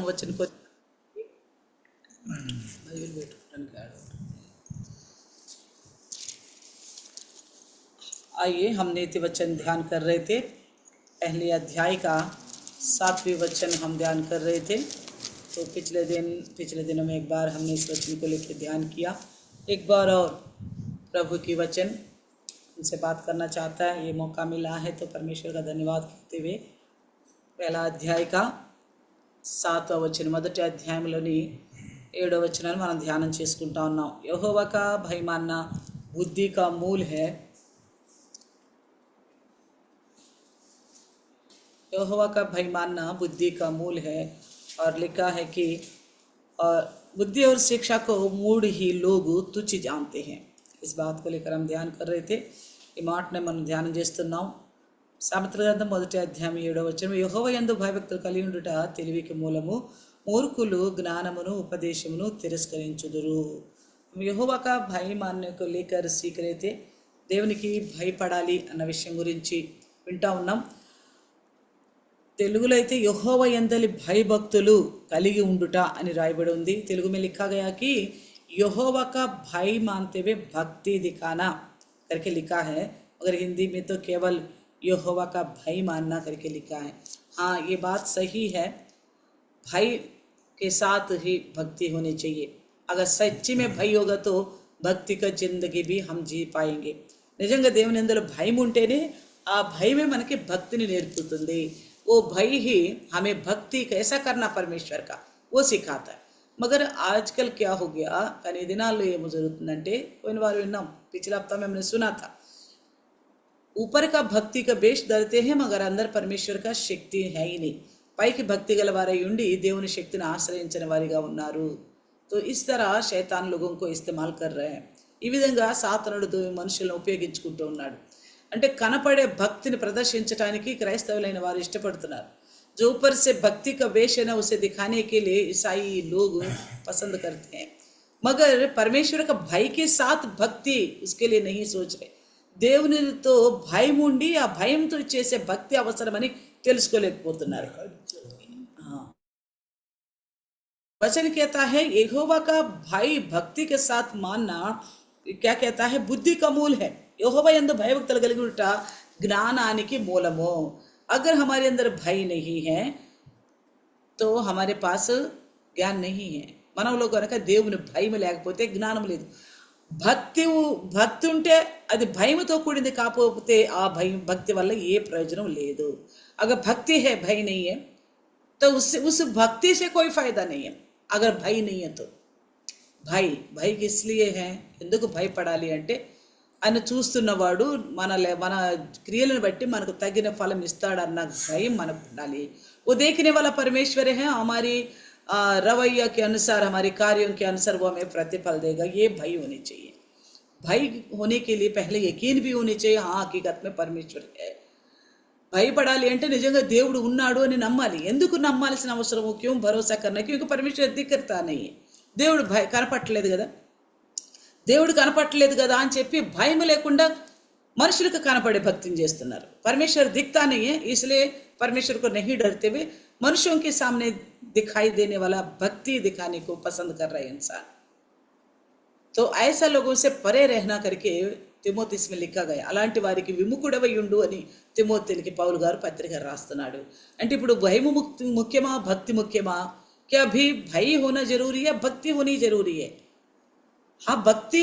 वचन को आइए, हम नीति वचन ध्यान कर रहे थे। पहले अध्याय का 7वें वचन हम ध्यान कर रहे थे। तो पिछले दिनों में एक बार हमने इस वचन को लेकर ध्यान किया। एक बार और प्रभु की वचन उनसे बात करना चाहता है, ये मौका मिला है तो परमेश्वर का धन्यवाद करते हुए पहला अध्याय का 7వ వచనం మొదటి అధ్యాయంలోని 7వ వచనాన్ని మనం ధ్యానం చేసుకుంటా ఉన్నాం। యెహోవా का भय मानना बुद्धि का मूल है। यहोवा का भय मानना बुद्धि का मूल है। और लिखा है कि बुद्धि और शिक्षा को मूढ़ ही लोग तुच्छ जानते हैं। इस बात को लेकर हम ध्यान कर रहे थे। ఈ మాటనే మనం ధ్యానం చేస్తున్నాం। సామెతల గ్రంథం మొదటి అధ్యాయం 7వ వచనం, యెహోవా యందు భయభక్తులు కలిగి ఉండుట తెలివికి మూలము, మూర్ఖులు జ్ఞానమును ఉపదేశమును తిరస్కరించుదురు। యెహోవా का भय मानने को लेकर सीख रहे थे। దేవునికి భయపడాలి అన్న విషయం గురించి వింటా ఉన్నాం। తెలుగులో అయితే యెహోవా యందలి భయభక్తులు కలిగి ఉండుట అని రాయబడి ఉంది। తెలుగు में लिखा गया कि यहोवा का भय मानते हुए भक्ति दिखाना करके लिखा है, मगर हिंदी में तो केवल यहोवा का भय मानना करके लिखा है। हाँ, ये बात सही है, भय के साथ ही भक्ति होनी चाहिए। अगर सच्ची में भय होगा तो भक्ति का जिंदगी भी हम जी पाएंगे। నిజంగా దేవుని యందు భయం ఉంటేనే ఆ భయమే మనకి భక్తిని నేర్పుతుంది। वो भय ही हमें भक्ति कैसा करना परमेश्वर का वो सिखाता है। मगर आजकल क्या हो गया, కానీ దినాల్లో ఏమో జరుగుతుందంటే, పోయిన వారు విన్నాం, पिछला हफ्ता में हमने सुना था, ऊपर का भक्ति का बेश धरते हैं मगर अंदर परमेश्वर का శక్తి है ही नहीं। పైకి భక్తి గల వారై ఉండి దేవుని శక్తిని ఆశ్రయించిన వారిగా ఉన్నారు। तो इस तरह शैतान लोगों को इस्तेमाल कर रहे हैं। ఈ విధంగా సాతానుడు మనుషులను ఉపయోగించుకుంటూ ఉన్నాడు। అంటే కనపడే భక్తిని ప్రదర్శించడానికి క్రైస్తవులైన వారు ఇష్టపడుతున్నారు। जो ऊपर से भक्ति का वेश है ना, उसे दिखाने के लिए ईसाई लोग पसंद करते हैं, मगर परमेश्वर का भय के साथ भक्ति उसके लिए नहीं सोच रहे। దేవునితో భయం ఉండి ఆ భయంతో చేసే భక్తి అవసరమని తెలుసుకోలేకపోతున్నారు। वचन कहता है यहोवा का भय भक्ति के साथ मानना, क्या कहता है, बुद्धि का मूल है। यहोवा యందు భయభక్తులు కలిగి ఉండుట జ్ఞానానికి మూలము। अगर हमारे अंदर भय नहीं है तो हमारे पास ज्ञान नहीं है। మనలో కనుక దేవుని భయం లేకపోతే జ్ఞానం లేదు। భక్తి ఉంటే అది భయంతో కూడింది, కాకపోతే ఆ భక్తి వల్ల ఏ ప్రయోజనం లేదు। अगर भक्ति है भय नहीं है तो उस भक्ति से कोई फायदा नहीं है। अगर भय नहीं है तो భय इसलिए है, ఎందుకు భయపడాలి అంటే ఆయన చూస్తున్నవాడు మన క్రియలను బట్టి మనకు తగిన ఫలం ఇస్తాడన్న భయం మనకు ఉండాలి। वो देखने वाला परमेश्वर है, हमारी रवैया के अनुसार, हमारे कार्यों के अनुसार वो हमें प्रतिफल देगा। ये भय होनी चाहिए। भय होने के लिए पहले यकीन भी होनी चाहिए, हाँ हकीकत में परमेश्वर है। భయపడాలి అంటే నిజంగా దేవుడు ఉన్నాడు అని నమ్మాలి। ఎందుకు నమ్మాల్సిన అవసరం, క్यों భరోసా करना, क्योंकि परमेश्वर दिखता नहीं है। దేవుడు కనపట్టలేదు కదా, దేవుడు కనపట్టలేదు కదా అని చెప్పి భయం లేకుండా మనుషులకు కనపడే భక్తిని చేస్తున్నారు। परमेश्वर दिखता नहीं है इसलिए परमेश्वर को नहीं डरते हुए मनुष्यों के सामने दिखाई देने वाला भक्ति दिखाने को पसंद कर रहे इंसान। तो ऐसा लोगों से परे रहना करके తిమోతిస్ में लिखा गया। అలాంటి వారికి విముఖుడవై ఉండు అని తిమోతికి పౌలు గారు పత్రిక రాస్తున్నాడు। అంటే ఇప్పుడు భయము ముఖ్యమా భక్తి ముఖ్యమా? क्या भी भय होना जरूरी है, भक्ति होनी जरूरी है। हाँ, भक्ति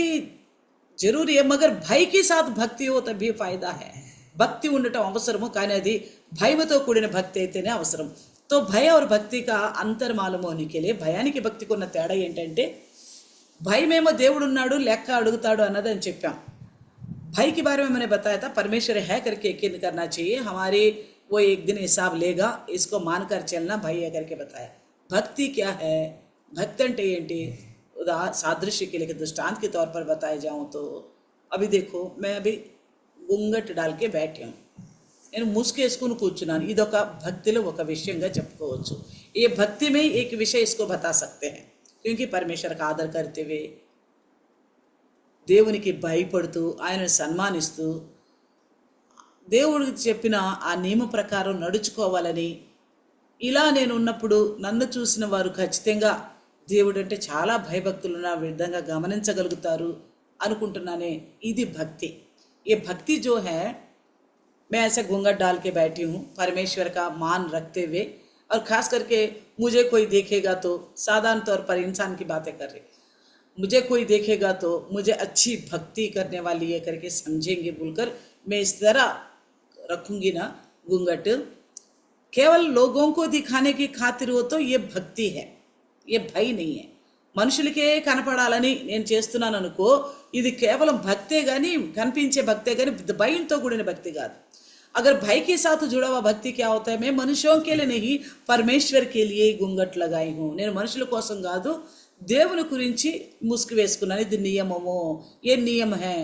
जरूरी है मगर भय के साथ भक्ति हो तभी फायदा है। భక్తి ఉండటం అవసరము, కానీ అది భయముతో కూడిన భక్తి అయితేనే అవసరం। तो भय और भक्ति का अंतर मालूम होने के लिए, భయానికి భక్తికి ఉన్న తేడా ఏంటంటే, భయమేమో దేవుడు ఉన్నాడు లెక్క అడుగుతాడు అన్నది అని చెప్పాం। भय के बारे में मैंने बताया था, परमेश्वर है करके यकीन करना चाहिए, हमारे वो एक दिन हिसाब लेगा, इसको मानकर चलना भय है करके बताया। भक्ति क्या है, भक्ति అంటే ఏంటి, सादृश्य के लिए दृष्टांत के तौर पर बताए जाऊं तो, अभी देखो मैं अभी घूंघट डाल के बैठी हूँ, నేను ముసుకేసుకుని కూర్చున్నాను, ఇదొక భక్తిలో ఒక విషయంగా చెప్పుకోవచ్చు। ये भक्ति में एक विषय इसको बता सकते हैं, क्योंकि परमेश्वर का आदर करते हुए, దేవునికి భయపడుతూ ఆయనను సన్మానిస్తూ దేవుడికి చెప్పిన ఆ నియమ ప్రకారం నడుచుకోవాలని ఇలా నేను ఉన్నప్పుడు నన్ను చూసిన వారు ఖచ్చితంగా దేవుడు అంటే చాలా భయభక్తులు నా విధంగా గమనించగలుగుతారు అనుకుంటున్నానే. ఇది భక్తి. ये भक्ति जो है, मैं ऐसे घूंघट डाल के बैठी हूँ परमेश्वर का मान रखते हुए, और ख़ास करके मुझे कोई देखेगा तो, साधारण तौर पर इंसान की बातें कर रही, मुझे कोई देखेगा तो मुझे अच्छी भक्ति करने वाली है करके समझेंगे बोलकर मैं इस तरह रखूँगी ना घूंघट। केवल लोगों को दिखाने की खातिर हो तो ये भक्ति है, ये भय नहीं है. మనుషులకే కనపడాలని నేను చేస్తున్నాను అనుకో, ఇది కేవలం భక్తే కానీ, కనిపించే భక్తే కానీ భయంతో కూడిన భక్తి కాదు. अगर भय के साथ जुड़ा हुआ भक्ति क्या होता है, मैं मनुष्यों के लिए नहीं परमेश्वर के लिए घूंघट लगाई हूँ. నేను మనుషుల కోసం కాదు, దేవుని గురించి ముసుగు వేసుకున్నాను. ఇది నియమము, ये नियम है.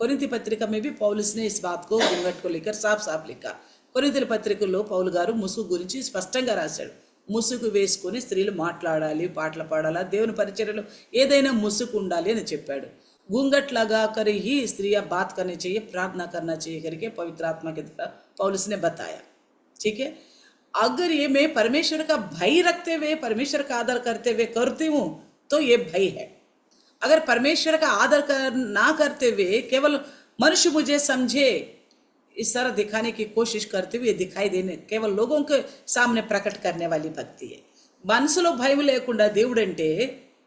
కొరింథీ పత్రిక में भी पौलुस ने इस बात को घूंघट को लेकर साफ साफ लिखा. కొరింథీల పత్రికలో పౌలు గారు ముసుగు గురించి స్పష్టంగా రాశాడు. ముసుగు వేసుకొని స్త్రీలు మాట్లాడాలి, పాటలు పాడాలి, దేవుని పరిచర్యలో ఏదైనా ముసుగు ఉండాలి అని చెప్పాడు. घूंघट लगा कर ही स्त्रियां बात करनी चाहिए, प्रार्थना करना चाहिए करके पवित्र आत्मा के द्वारा पौलुस ने बताया. ठीक है. अगर ये मैं परमेश्वर का भय रखते हुए, परमेश्वर का आदर करते हुए करती हूँ तो ये भय है. अगर परमेश्वर का आदर ना करते हुए केवल मनुष्य मुझे समझे इस तरह दिखाने की कोशिश करते हुए दिखाई देने, केवल लोगों के सामने प्रकट करने वाली भक्ति है. మనసులో భయం లేకుండా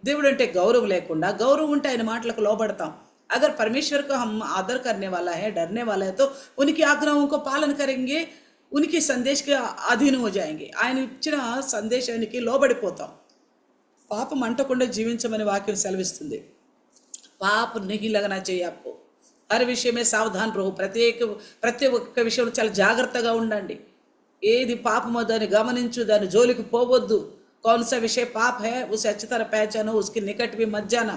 దేవుడంటే गौरव లేకుండా, गौरव ఉంటే ఆయన మాటలకు లోబడతాం. अगर परमेश्वर को हम आदर करने वाला है, डरने वाला है तो उनकी आज्ञाओं को पालन करेंगे, उनके संदेश के अधीन हो जाएंगे. ఆయన ఇచ్చిన సందేశానికి లోబడిపోతాం. పాపం అంటకుండా జీవించమని వాక్యం సెలవిస్తుంది. పాప नहीं लगना चाहिए आपको. हर विषय में सावधान रहो. ప్రతి ఒక్క విషయంలో చాలా జాగ్రత్తగా ఉండండి. ఏది పాపమో దాన్ని గమనించు, దాని జోలికి పోవద్దు. कौन सा विषय पाप है उसे अच्छी तरह पहचानो, उसके निकट भी मत जाना,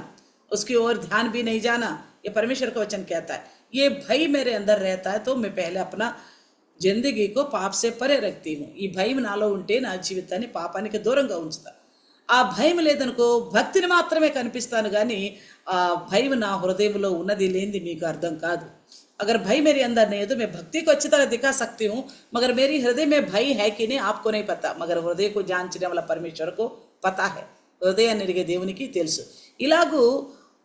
उसकी ओर ध्यान भी नहीं जाना. ये परमेश्वर का वचन कहता है. ये भय मेरे अंदर रहता है तो मैं पहले अपना जिंदगी को पाप से परे रखती हूँ. ఈ భయం నాలో ఉంటే నా జీవితాన్ని పాపానికి దూరంగా ఉంచుతా. ఆ భయం లేదనుకో భక్తిని మాత్రమే కనిపిస్తాను కానీ ఆ భయం నా హృదయంలో ఉన్నది లేనిది మీకు అర్థం కాదు. अगर भय मेरे अंदर नहीं है तो मैं भक्ति को अच्छी तरह दिखा सकती हूँ, मगर मेरी हृदय में भय है कि नहीं आपको नहीं पता. मगर हृदय को जांचने वाला परमेश्वर को पता है. హృదయాన్ని ఎరిగే దేవునికి తెలుసు. ఇలాగూ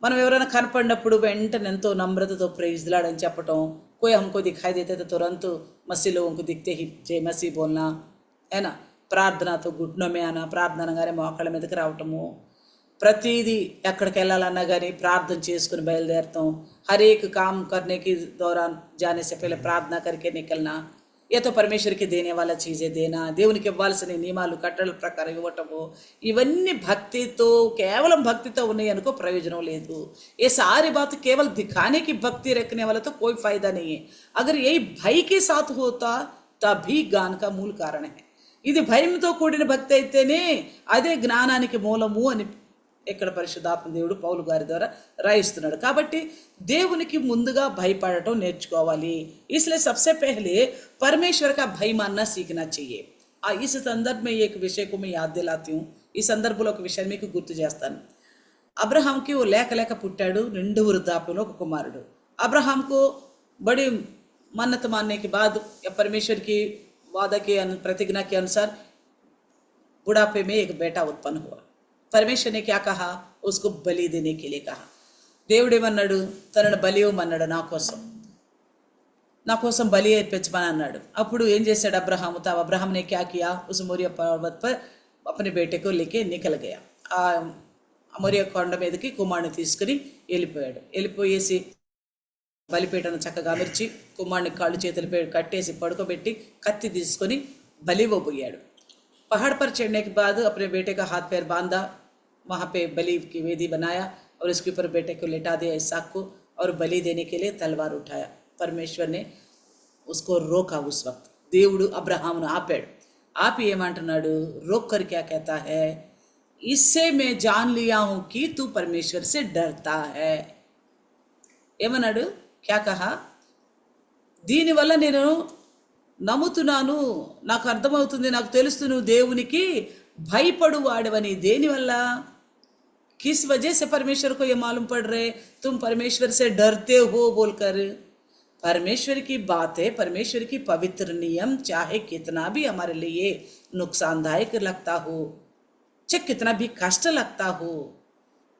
మనం ఎవరైనా కనపడినప్పుడు వెంటనే ఎంతో నమ్రతతో ప్రైజ్ లార్డ్ అని చెప్పటం, कोई हमको दिखाई देते तो तुरंत मसीह लोगों को दिखते ही जय मसीह बोलना है ना. ప్రార్థన तो घुटनों में आना, ప్రార్థన అనగానే మోకాళ్ళ మీదకి రావటము, ప్రతిదీ ఎక్కడికి వెళ్ళాలన్నా కానీ ప్రార్థన చేసుకుని బయలుదేరతాం. हर एक काम करने के दौरान जाने से पहले प्रार्थना करके निकलना. या तो परमेश्वर की देने वाला चीज़ें देना, దేవునికి ఇవ్వాల్సిన నియమాలు కట్టడల ప్రకారం ఇవ్వటము, ఇవన్నీ భక్తితో కేవలం భక్తితో ఉన్నాయి అనుకో ప్రయోజనం లేదు. ये सारी बात केवल दिखाने की भक्ति रखने वाला तो कोई फायदा नहीं है. अगर यही भय के साथ होता तभी ज्ञान का मूल कारण है. ఇది భయంతో కూడిన భక్తి అయితేనే అదే జ్ఞానానికి మూలము అని ఇక్కడ పరిశుద్ధాత్మ దేవుడు పౌలు గారి ద్వారా రాయిస్తున్నాడు. కాబట్టి దేవునికి ముందుగా భయపడటం నేర్చుకోవాలి. इसलिए सबसे पहले परमेश्वर का भय मानना सीखना चाहिए. इस संदर्भ में एक विषय को मैं याद दिलाती हूँ. ఈ సందర్భంలో ఒక విషయాన్ని మీకు గుర్తు చేస్తాను. అబ్రహాంకి ఓ లేక పుట్టాడు, 2 వృద్ధాప్యంలో ఒక కుమారుడు. अब्राहम को बड़ी मन्नत मानने के बाद या परमेश्वर की वादा के प्रतिज्ञा के अनुसार बुढ़ापे में एक बेटा उत्पन्न हुआ. परमेश्वर ने क्या कहा, उसको बलि देने के लिए कहा. దేవుడేమన్నాడు, తనను బలి ఇవ్వమన్నాడు, నా కోసం బలి అర్పించమని అన్నాడు. అప్పుడు ఏం చేశాడు అబ్రహాము, అబ్రహాం ने क्या किया, उस मोरिया पर्वत पर अपने बेटे को लेके निकल गया. ఆ మోరియా కొండ మీదకి కుమారుని తీసుకుని వెళ్ళిపోయేసి బలిపీటను చక్కగా అమర్చి కుమారుని కాళ్ళు చేతులు కట్టేసి పడుకోబెట్టి కత్తి తీసుకొని బలి ఇవ్వబోయాడు. पहाड़ पर चढ़ने के बाद अपने बेटे का हाथ पैर बांधा, वहाँ पे बलि की वेदी बनाया और इसके ऊपर बेटे को लेटा दिया इसहाक को, और बलि देने के लिए तलवार उठाया. परमेश्वर ने उसको रोका. उस वक्त దేవుడు అబ్రహామును ఆపాడు. ఆపి ఏమంటున్నాడు, रोक कर क्या कहता है, इससे मैं जान लिया हूँ कि तू परमेश्वर से डरता है. ఏమన్నాడు, क्या कहा, దీనివల్ల నేను నమ్ముతున్నాను, నాకు అర్థమవుతుంది, నాకు తెలుసు నువ్వు దేవునికి భయపడు వాడవని. దేనివల్ల, किस वजह से परमेश्वर को ये मालूम पड़ रहे तुम परमेश्वर से डरते हो बोलकर. परमेश्वर की बातें, परमेश्वर की पवित्र नियम चाहे कितना भी हमारे लिए नुकसानदायक लगता हो, चाहे कितना भी कष्ट लगता हो,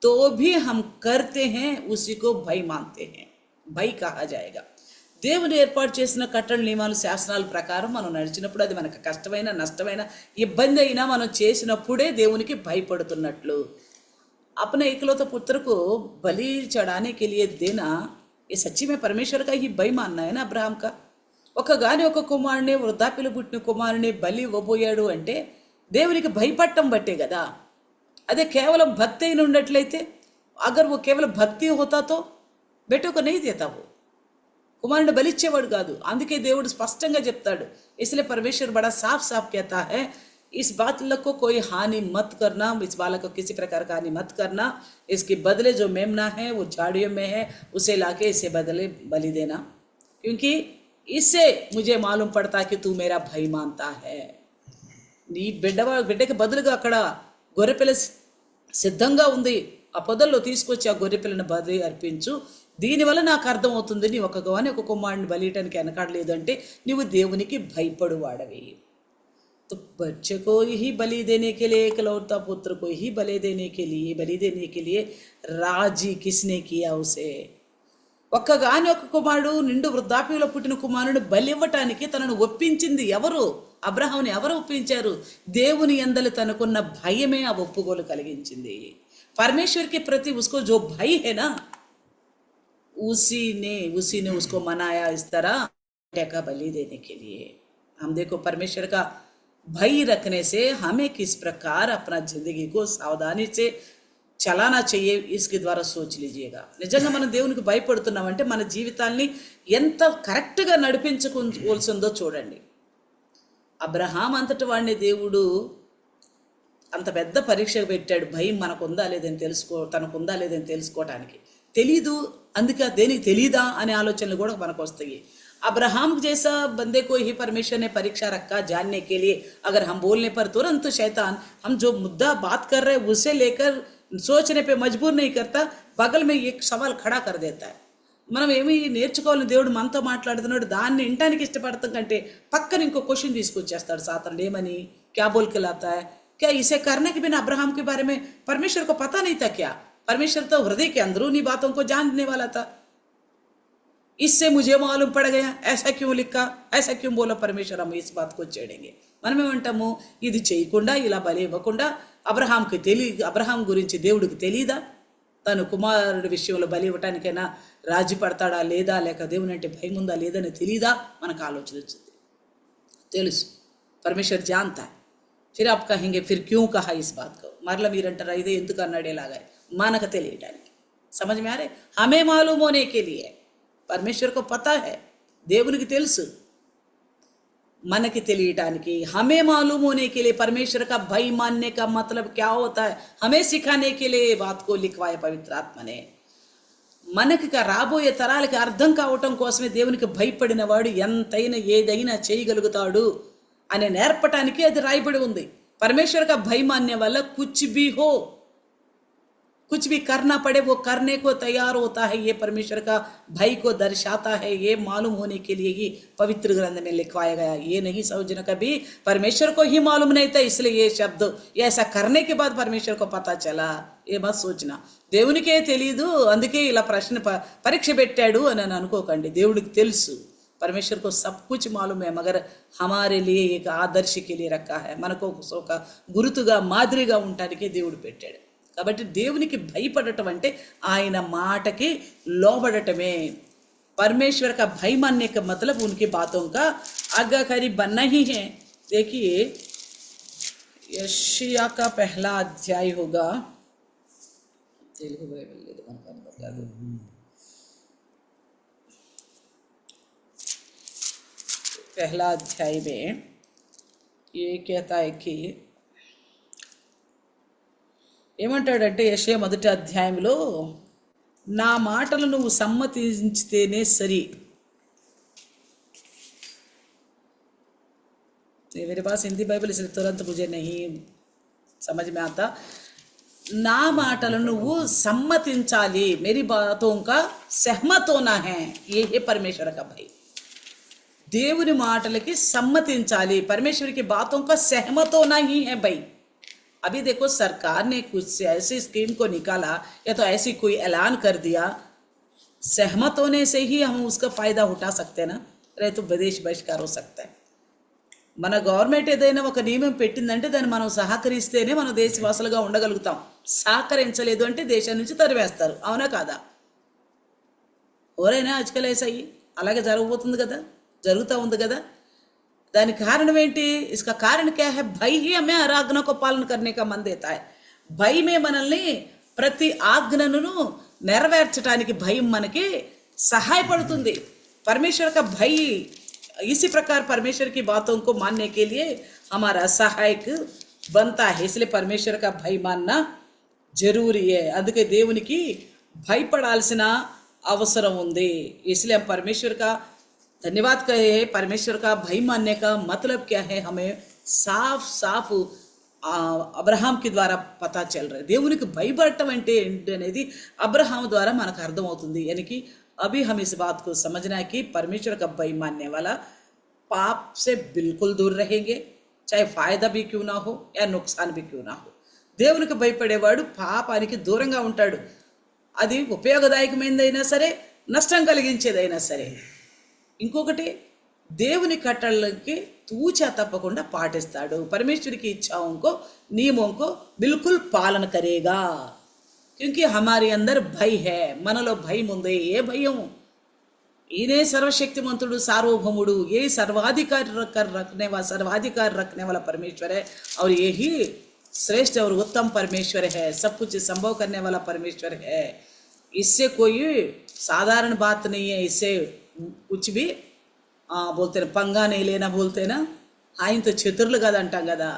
तो भी हम करते हैं, उसी को भय मानते हैं, భై కహా జాయేగా. దేవుడు ఏర్పాటు చేసిన కట్టడలు నియమాలు శాసనాల ప్రకారం మనం నడిచినప్పుడు అది మనకు కష్టమైన నష్టమైన ఇబ్బంది అయినా మనం చేసినప్పుడే దేవునికి భయపడుతున్నట్లు. अपने इकलौते पुत्र को बलि चढ़ाने के लिए देना, ये सच्ची में परमेश्वर का ही भय मानना है ना अब्राहम का. ఒక్కగాని ఒక కుమారుని, వృద్ధాప్యలో పుట్టిన కుమారుని బలి ఇవ్వబోయాడు అంటే దేవునికి భయపడటం బట్టే కదా. అదే కేవలం భక్తి అయిన ఉన్నట్లయితే, అగర్ वो केवल भक्ति होता तो बेटों को नहीं देता, वो కుమారుని బలిచ్చేవాడు కాదు. అందుకే దేవుడు స్పష్టంగా చెప్తాడు. इसलिए परमेश्वर बड़ा साफ साफ कहता है, इस बालक को कोई हानि मत करना, इस बालक को किसी प्रकार का हानि मत करना, इसके बदले जो मेमना है वो झाड़ियों में है, उसे लाके इसे बदले बलि देना, क्योंकि इससे मुझे मालूम पड़ता है कि तू मेरा भय मानता है. నీ బిడ్డకి బదులుగా అక్కడ గొర్రెపిల్ల సిద్ధంగా ఉంది, ఆ పొదల్లో తీసుకొచ్చి ఆ గొర్రెపిల్లని బలి అర్పించు, దీనివల్ల నాకు అర్థమవుతుంది నీ ఒక గాని ఒక కుమారుడిని బలియటానికి వెనకాడలేదు అంటే నీవు దేవునికి భయపడువాడవి. तो बच्चे को ही बलि देने के लिए, इकलौता पुत्र को ही बलि देने के लिए राजी किसने किया उसे. ఒక్కగాని ఒక కుమారుడు నిండు వృద్ధాప్యంలో పుట్టిన కుమారుడు బలి ఇవ్వటానికి తనను ఒప్పించింది ఎవరు? అబ్రహాముని ఎవరు ఒప్పించారు? దేవుని యందలి తనకున్న భయమే ఆ ఒప్పుకోలు కలిగించింది. परमेश्वर के प्रति उसको जो भय है ना, उसी ने उसको मनाया इस तरह बेटे का बलि देने के लिए. हम देखो परमेश्वर का भय रखने से हमें किस प्रकार अपना जिंदगी को सावधानी से చలానా చెయ్యే, इसके ద్వారా సోచ్ లీజియేగా. నిజంగా మనం దేవునికి భయపడుతున్నామంటే మన జీవితాల్ని ఎంత కరెక్ట్గా నడిపించుకోవాల్సిందో చూడండి. అబ్రహాం అంతటి వాడిని దేవుడు అంత పెద్ద పరీక్ష పెట్టాడు, భయం మనకు ఉందా లేదని తనకు ఉందా లేదని తెలుసుకోవటానికి. తెలీదు, అందుకే దేనికి తెలీదా అనే ఆలోచనలు కూడా మనకు వస్తాయి. अब्राहम जैसा बंदे को ही परमेश्वर ने परीक्षा रखा जानने के लिए. अगर हम बोलने पर तुरंत शैतान हम जो मुद्दा बात कर रहे हैं उसे लेकर सोचने पे मजबूर नहीं करता, बगल में एक सवाल खड़ा कर देता है. మనం ఏమి నేర్చుకోవాలని దేవుడు మనతో మాట్లాడుతున్నాడు, దాన్ని వినటానికి ఇష్టపడతాం కంటే పక్కన ఇంకో క్వశ్చన్ తీసుకొచ్చేస్తాడు సాతానుడు. ఏమని क्या बोल के लाता है, क्या इसे करने के बिना अब्राहम के बारे में परमेश्वर को पता नहीं था क्या? परमेश्वर तो हृदय के अंदरूनी बातों को जानने वाला था. इससे मुझे मालूम पड़ गया, ऐसा क्यों लिखा, ऐसा क्यों बोला परमेश्वर. हम इस बात को छेड़ेंगे. మనమేమంటాము, ఇది చేయకుండా ఇలా బలి ఇవ్వకుండా అబ్రహాం గురించి దేవుడికి తెలీదా? తను కుమారుడి విషయంలో బలి ఇవ్వటానికైనా రాజీ పడతాడా లేదా, లేక దేవుని అంటే భయం ఉందా లేదని తెలీదా? మనకు ఆలోచన వచ్చింది. తెలుసు, పరమేశ్వర్ జాన్తా. फिर आप कहेंगे फिर क्यों कहा इस बात को. మరలా మీరంటారా ఇదే ఎందుకు అన్నాడు ఇలాగా, మనకు తెలియటానికి. समझ में आ रहे, हमें मालूम होने के लिए. परमेश्वर को पता है, దేవునికి తెలుసు. మనకి తెలియటానికి, हमें मालूम होने के लिए परमेश्वर का भय मानने का मतलब क्या होता है, हमें सिखाने के लिए बात को लिखवाए पवित्र आत्मा ने. మనకి రాబోయే తరాలకి అర్థం కావటం కోసమే దేవునికి భయపడిన వాడు ఎంతైనా ఏదైనా చేయగలుగుతాడు అనే నేర్పటానికి అది రాయబడి ఉంది. परमेश्वर का भय मानने वाला कुछ भी हो, कुछ भी करना पड़े वो करने को तैयार होता है. ये परमेश्वर का भय को दर्शाता है. ये मालूम होने के लिए ही पवित्र ग्रंथ में लिखवाया गया. ये नहीं समझना कभी परमेश्वर को ही मालूम नहीं था इसलिए ये शब्द, ये ऐसा करने के बाद परमेश्वर को पता चला. ये मत सोचना దేవునికే తెలీదు అందుకే ఇలా ప్రశ్న పరీక్ష పెట్టాడు అని అనుకోకండి. దేవుడికి తెలుసు. परमेश्वर को सब कुछ मालूम है, मगर हमारे लिए एक आदर्श के लिए रखा है. మనకు ఒక గురుతుగా మాదిరిగా ఉండటానికి దేవుడు పెట్టాడు. కాబట్టి దేవునికి భయపడటం అంటే ఆయన మాటకి లోబడటమే. परमेश्वर का भय मानने का मतलब उनकी बातों का आज्ञाकारी बनना ही है. देखिए यशायाह का पहला अध्याय होगा, तेलुगु बाइबल बता दो. पहला अध्याय में ये कहता है कि ఏమంటాడంటే యెషయా మొదటి అధ్యాయంలో, నా మాటలు నువ్వు సమ్మతించితేనే సరి. मेरे पास हिंदी बाइबल इसलिए तुरंत मुझे नहीं समझ में आता, నా మాటలను నువ్వు సమ్మతించాలి, मेरी बातों का सहमत होना है, ये है परमेश्वर का भाई। దేవుని మాటలకి సమ్మతించాలి, परमेश्वर की बातों का सहमत होना ही है भाई। अभी देखो सरकार ने कुछ ऐसी स्कीम को निकाला या तो ऐसी कोई ऐलान कर दिया, सहमत होने से ही हम उसका फायदा उठा सकते हैं ना, नहीं तो विदेश बहिष्कार हो सकता है। మన గవర్నమెంట్ ఏదైనా ఒక నియమం పెట్టిందంటే దాన్ని మనం సహకరిస్తేనే మనం దేశవాసులుగా ఉండగలుగుతాం, సహకరించలేదు అంటే దేశం నుంచి తరివేస్తారు, అవునా కాదా? ఎవరైనా ఆజ్కల్ ऐसा ही అలాగే జరగబోతుంది కదా, జరుగుతూ ఉంది కదా। దానికి కారణం ఏంటి? इसका कारण क्या है? भय ही हमें हर आज्ञा को पालन करने का मन देता है। భయమే మనల్ని ప్రతి ఆజ్ఞను నెరవేర్చడానికి భయం మనకి సహాయపడుతుంది। परमेश्वर का भय इसी प्रकार परमेश्वर की बातों को मानने के लिए हमारा सहायक बनता है, इसलिए परमेश्वर का भय मानना जरूरी है। అందుకే దేవునికి భయపడాల్సిన అవసరం ఉంది। इसलिए हम परमेश्वर का धन्यवाद कहे हैं। परमेश्वर का भय मानने का मतलब क्या है? हमें साफ साफ అబ్రహాం కి ద్వారా పతా చల్ रहा है। దేవునికి భయపడటం అంటే ఏంటి అనేది అబ్రహాం ద్వారా మనకు అర్థమవుతుంది। यानी कि अभी हम इस बात को समझना है कि परमेश्वर का भय मानने वाला पाप से बिल्कुल दूर रहेंगे, चाहे फायदा भी क्यों ना हो या नुकसान भी क्यों ना हो। దేవునికి భయపడేవాడు పాపానికి దూరంగా ఉంటాడు, అది ఉపయోగదాయకమైనదైనా సరే నష్టం కలిగించేదైనా సరే। ఇంకొకటి దేవుని కట్టడలకి తూచా తప్పకుండా పాటిస్తాడు। परमेश्वर की इच्छाओं को नियमों को बिल्कुल पालन करेगा, क्योंकि हमारे अंदर भय है, మనలో భయం ఉంది। ఏ భయం? ఈయనే सर्वशक्तिमंतुడు, सार्वभौमुడు, ये सर्वाधिकार रखने वाला परमेश्वर है, और यही श्रेष्ठ और उत्तम परमेश्वर है, सब कुछ संभव करने वाला परमेश्वर है। इससे कोई साधारण बात नहीं है, इससे कुछ भी बोलते ना पंगा नहीं लेना, बोलते ना ఆయన తో చతుర్లు కదా అంటాం కదా।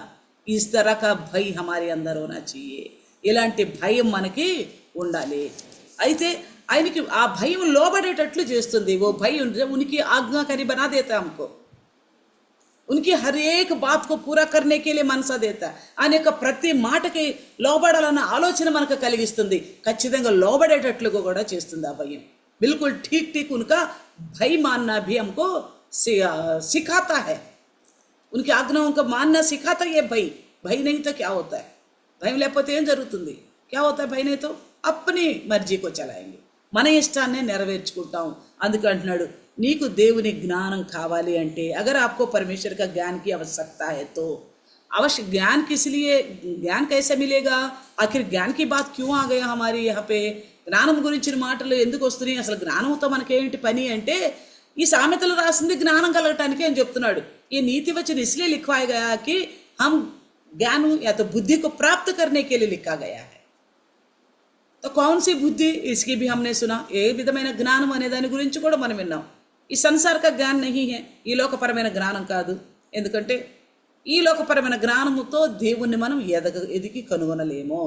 इस तरह का भय हमारे अंदर होना चाहिए, ఇలాంటి భయం మనకి ఉండాలి। అయితే ఆయనకి ఆ భయం లోబడేటట్లు చేస్తుంది। वो भय उनकी आज्ञाकारी बना देता है हमको, उनकी हर एक बात को पूरा करने के लिए मनसा देता है। ఆయన యొక్క ప్రతి మాటకి లోబడాలన్న ఆలోచన మనకు కలిగిస్తుంది, ఖచ్చితంగా లోబడేటట్లుగా కూడా చేస్తుంది ఆ భయం। बिल्कुल ठीक ठीक उनका भय मानना भी हमको सिखाता है, उनकी आज्ञाओं का मानना सिखाता है ये भय। भय नहीं तो क्या होता है? భయం లేకపోతే ఏం జరుగుతుంది? क्या होता है? भय नहीं तो अपनी मर्जी को चलाएंगे, మన ఇష్టాన్ని నెరవేర్చుకుంటాం। అందుకే అంటున్నాడు నీకు దేవుని జ్ఞానం కావాలి అంటే, अगर आपको परमेश्वर का ज्ञान की आवश्यकता है तो अवश्य ज्ञान किस लिए, ज्ञान कैसे मिलेगा? आखिर ज्ञान की बात क्यों आ गया हमारी यहाँ पे? జ్ఞానం గురించిన మాటలు ఎందుకు వస్తున్నాయి? అసలు జ్ఞానంతో మనకేంటి పని అంటే, ఈ సామెతలు రాసింది జ్ఞానం కలగటానికి అని చెప్తున్నాడు। ये नीति वचन इसलिए लिखवाया गया कि हम ज्ञान या तो बुद्धि को प्राप्त करने के लिए लिखा गया है। तो कौन सी बुद्धि, इसकी भी हमने सुना। ఏ విధమైన జ్ఞానం అనే దాని గురించి కూడా మనం విన్నాం। ఈ సంసార का ज्ञान नहीं है, ఈ లోకపరమైన జ్ఞానం కాదు। ఎందుకంటే ఈ లోకపరమైన జ్ఞానముతో దేవుణ్ణి మనం ఎదిగి కనుగొనలేము।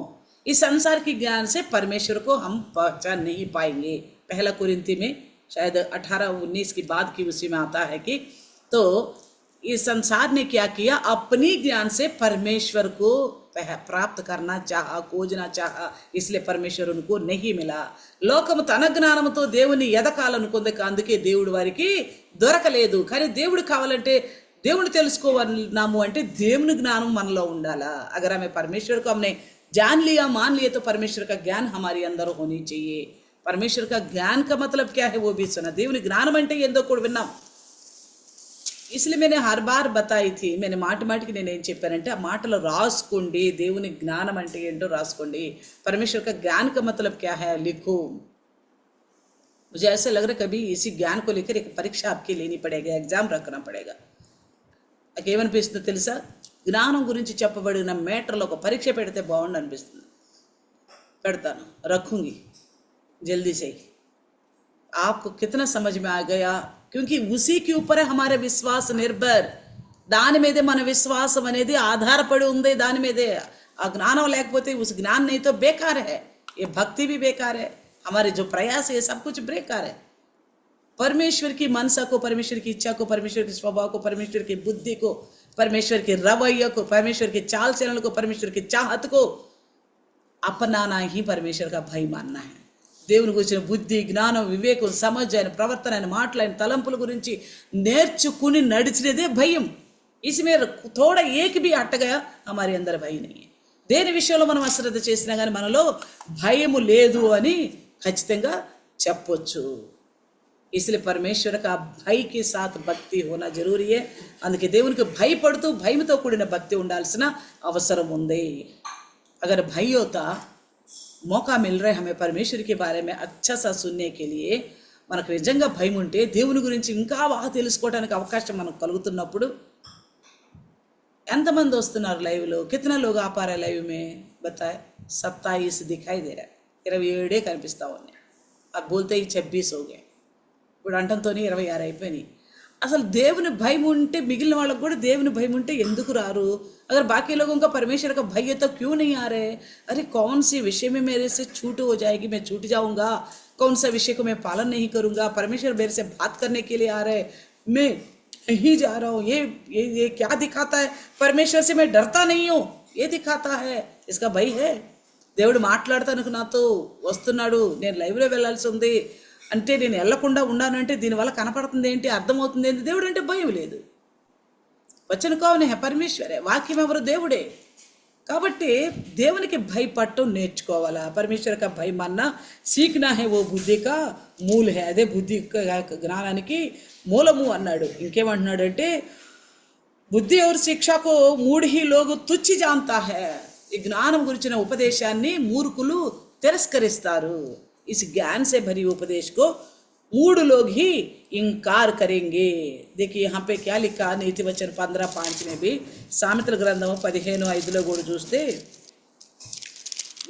इस संसार की ज्ञान से परमेश्वर को हम पहचान नहीं पाएंगे। पहला कुरिन्ती में शायद 18-19 की बात की उसी में आता है कि तो इस संसार ने क्या किया, अपनी ज्ञान से परमेश्वर को प्राप्त करना चाहा, खोजना चाहा, इसलिए परमेश्वर उनको नहीं मिला। లోకము తన జ్ఞానంతో దేవుని ఎదకాలనుకుంది, అందుకే దేవుడి వారికి దొరకలేదు। కానీ దేవుడు కావాలంటే, దేవుని తెలుసుకోవాలన్నాము అంటే దేవుని జ్ఞానం మనలో ఉండాలా। अगर हमें परमेश्वर को हमने जान लिया, मान लिया, तो परमेश्वर का ज्ञान हमारे अंदर होनी चाहिए। परमेश्वर का ज्ञान का मतलब क्या है वो भी सुना। దేవుని జ్ఞానం అంటే ఏందో కూడా విన్నాం। इसलिए मैंने हर बार बताई थी, मैंने మాటికి నేను ఏం చెప్పానంటే ఆ మాటలు రాసుకోండి, దేవుని జ్ఞానం అంటే ఏంటో రాసుకోండి। परमेश्वर का ज्ञान का मतलब क्या है लिखो। मुझे ऐसा लग रहा है कभी इसी ज्ञान को लेकर एक परीक्षा आपकी लेनी पड़ेगा, एग्जाम रखना पड़ेगा। నాకేమనిపిస్తుందో తెలుసా, జ్ఞానం గురించి చెప్పబడిన మేటర్లో ఒక పరీక్ష పెడితే బాగుండు అనిపిస్తుంది। పెడతాను, रखूंगी जल्दी से। आपको कितना समझ में आ गया? क्योंकि उसी के ऊपर है हमारे विश्वास निर्भर। దాని మీదే మన విశ్వాసం అనేది ఆధారపడి ఉంది, దాని మీదే। ఆ జ్ఞానం లేకపోతే उस ज्ञान नहीं तो बेकार है, ये भक्ति भी बेकार है, हमारे जो प्रयास है सब कुछ बेकार है। परमेश्वर की मनसा को, परमेश्वर की इच्छा को, परमेश्वर के स्वभाव को, परमेश्वर की बुद्धि को, परमेश्वर के रवैया को, परमेश्वर के चाल चलन को, परमेश्वर की चाहत को अपनाना ही परमेश्वर का भय मानना है. దేవుని గురించిన బుద్ధి, జ్ఞానం, వివేకం, సమజ్, ఆయన ప్రవర్తన, ఆయన మాటలు, ఆయన తలంపుల గురించి నేర్చుకుని నడిచినదే భయం. इसमें थोड़ा एक भी हट गया हमारे अंदर भय नहीं है. దేని విషయంలో మనం అశ్రద్ధ చేసినా కానీ మనలో భయము లేదు అని ఖచ్చితంగా చెప్పొచ్చు. इसलिए परमेश्वर का भय के साथ भक्ति होना जरूरी है. అందుకే దేవునికి భయపడుతూ భయంతో కూడిన భక్తి ఉండాల్సిన అవసరం ఉంది. अगर भय होता मौका मिल रहा है हमें परमेश्वर के बारे में अच्छा सा सुनने के लिए, మనకు నిజంగా భయం ఉంటే దేవుని గురించి ఇంకా బాగా తెలుసుకోవడానికి అవకాశం మనకు కలుగుతున్నప్పుడు ఎంతమంది వస్తున్నారు లైవ్లో? कितना लोग आ पा रहे लाइव में बताए? 27 दिखाई दे रहा है. 27 కనిపిస్తా ఉన్నాయి. अब बोलते ही 26 हो गए. ఇప్పుడు అంటంతోనే 26 అయిపోయినాయి. అసలు దేవుని భయం ఉంటే మిగిలిన వాళ్ళకు కూడా దేవుని భయం ఉంటే ఎందుకు రారు? अगर बाकी लोगों का परमेश्वर का भय है तो क्यों नहीं आ रहे? अरे कौन सी विषय में मेरे से छूट हो जाएगी, मैं छूट जाऊंगा, कौन सा विषय को मैं पालन नहीं करूंगा, परमेश्वर मेरे से बात करने के लिए आ रहे, मैं नहीं जा रहा हूँ, ये क्या दिखाता है? परमेश्वर से मैं डरता नहीं हूँ, ये दिखाता है. इसका भय है. దేవుడు మాట్లాడతానికి నాతో వస్తున్నాడు, నేను లైవ్లో వెళ్ళాల్సి ఉంది అంటే నేను వెళ్ళకుండా ఉన్నాను అంటే దీనివల్ల కనపడుతుంది ఏంటి, అర్థమవుతుంది ఏంటి? దేవుడు అంటే భయం లేదు. వచన కౌన్ హే పరమేశ్వరే, వాక్యం ఎవరు? దేవుడే. కాబట్టి దేవునికి భయపడటం నేర్చుకోవాలా. పరమేశ్వర కా భయం మాన్నా సీఖనా హే, ఓ బుద్ధి కా మూల హే, అదే బుద్ధి జ్ఞానానికి మూలము అన్నాడు. ఇంకేమంటున్నాడు అంటే బుద్ధి और शिक्षा को मूढ़ ही लोग तुच्छ जानता है. ఈ జ్ఞానం గురించిన ఉపదేశాన్ని మూర్ఖులు తిరస్కరిస్తారు. इस ज्ञान से भरी उपदेश को मूढ़ लोग ही इंकार करेंगे. देखिए यहाँ पे क्या लिखा, नीति वचन 15:5 में भी, సామెతల గ్రంథము 15:5 కూడా చూస్తే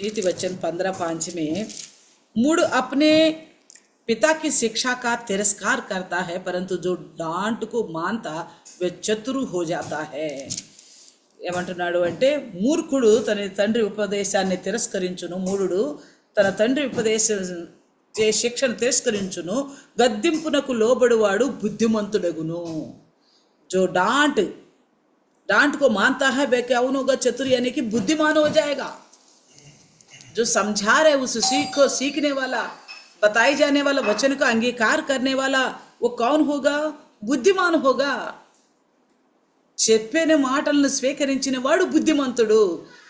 नीति वचन 15:5 में, मूढ़ अपने पिता की शिक्षा का तिरस्कार करता है परंतु जो डांट को मानता वह चतुर हो जाता है. ఏమంటున్నాడు అంటే మూర్ఖుడు తన తండ్రి ఉపదేశాన్ని తిరస్కరించును, మూఢుడు తన తండ్రి శిక్షను తిరస్కరించును, గద్దింపునకు లోబడువాడు బుద్ధిమంతుడగును. जो डांट को मानता है वह क्या होगा? चतुर, यानी कि बुद्धिमान हो जाएगा. जो समझा रहे उस सीखने वाला, बताई जाने वाला वचन का अंगीकार करने वाला, वो कौन होगा? बुद्धिमान होगा. చెప్పిన మాటలను స్వీకరించిన వాడు బుద్ధిమంతుడు.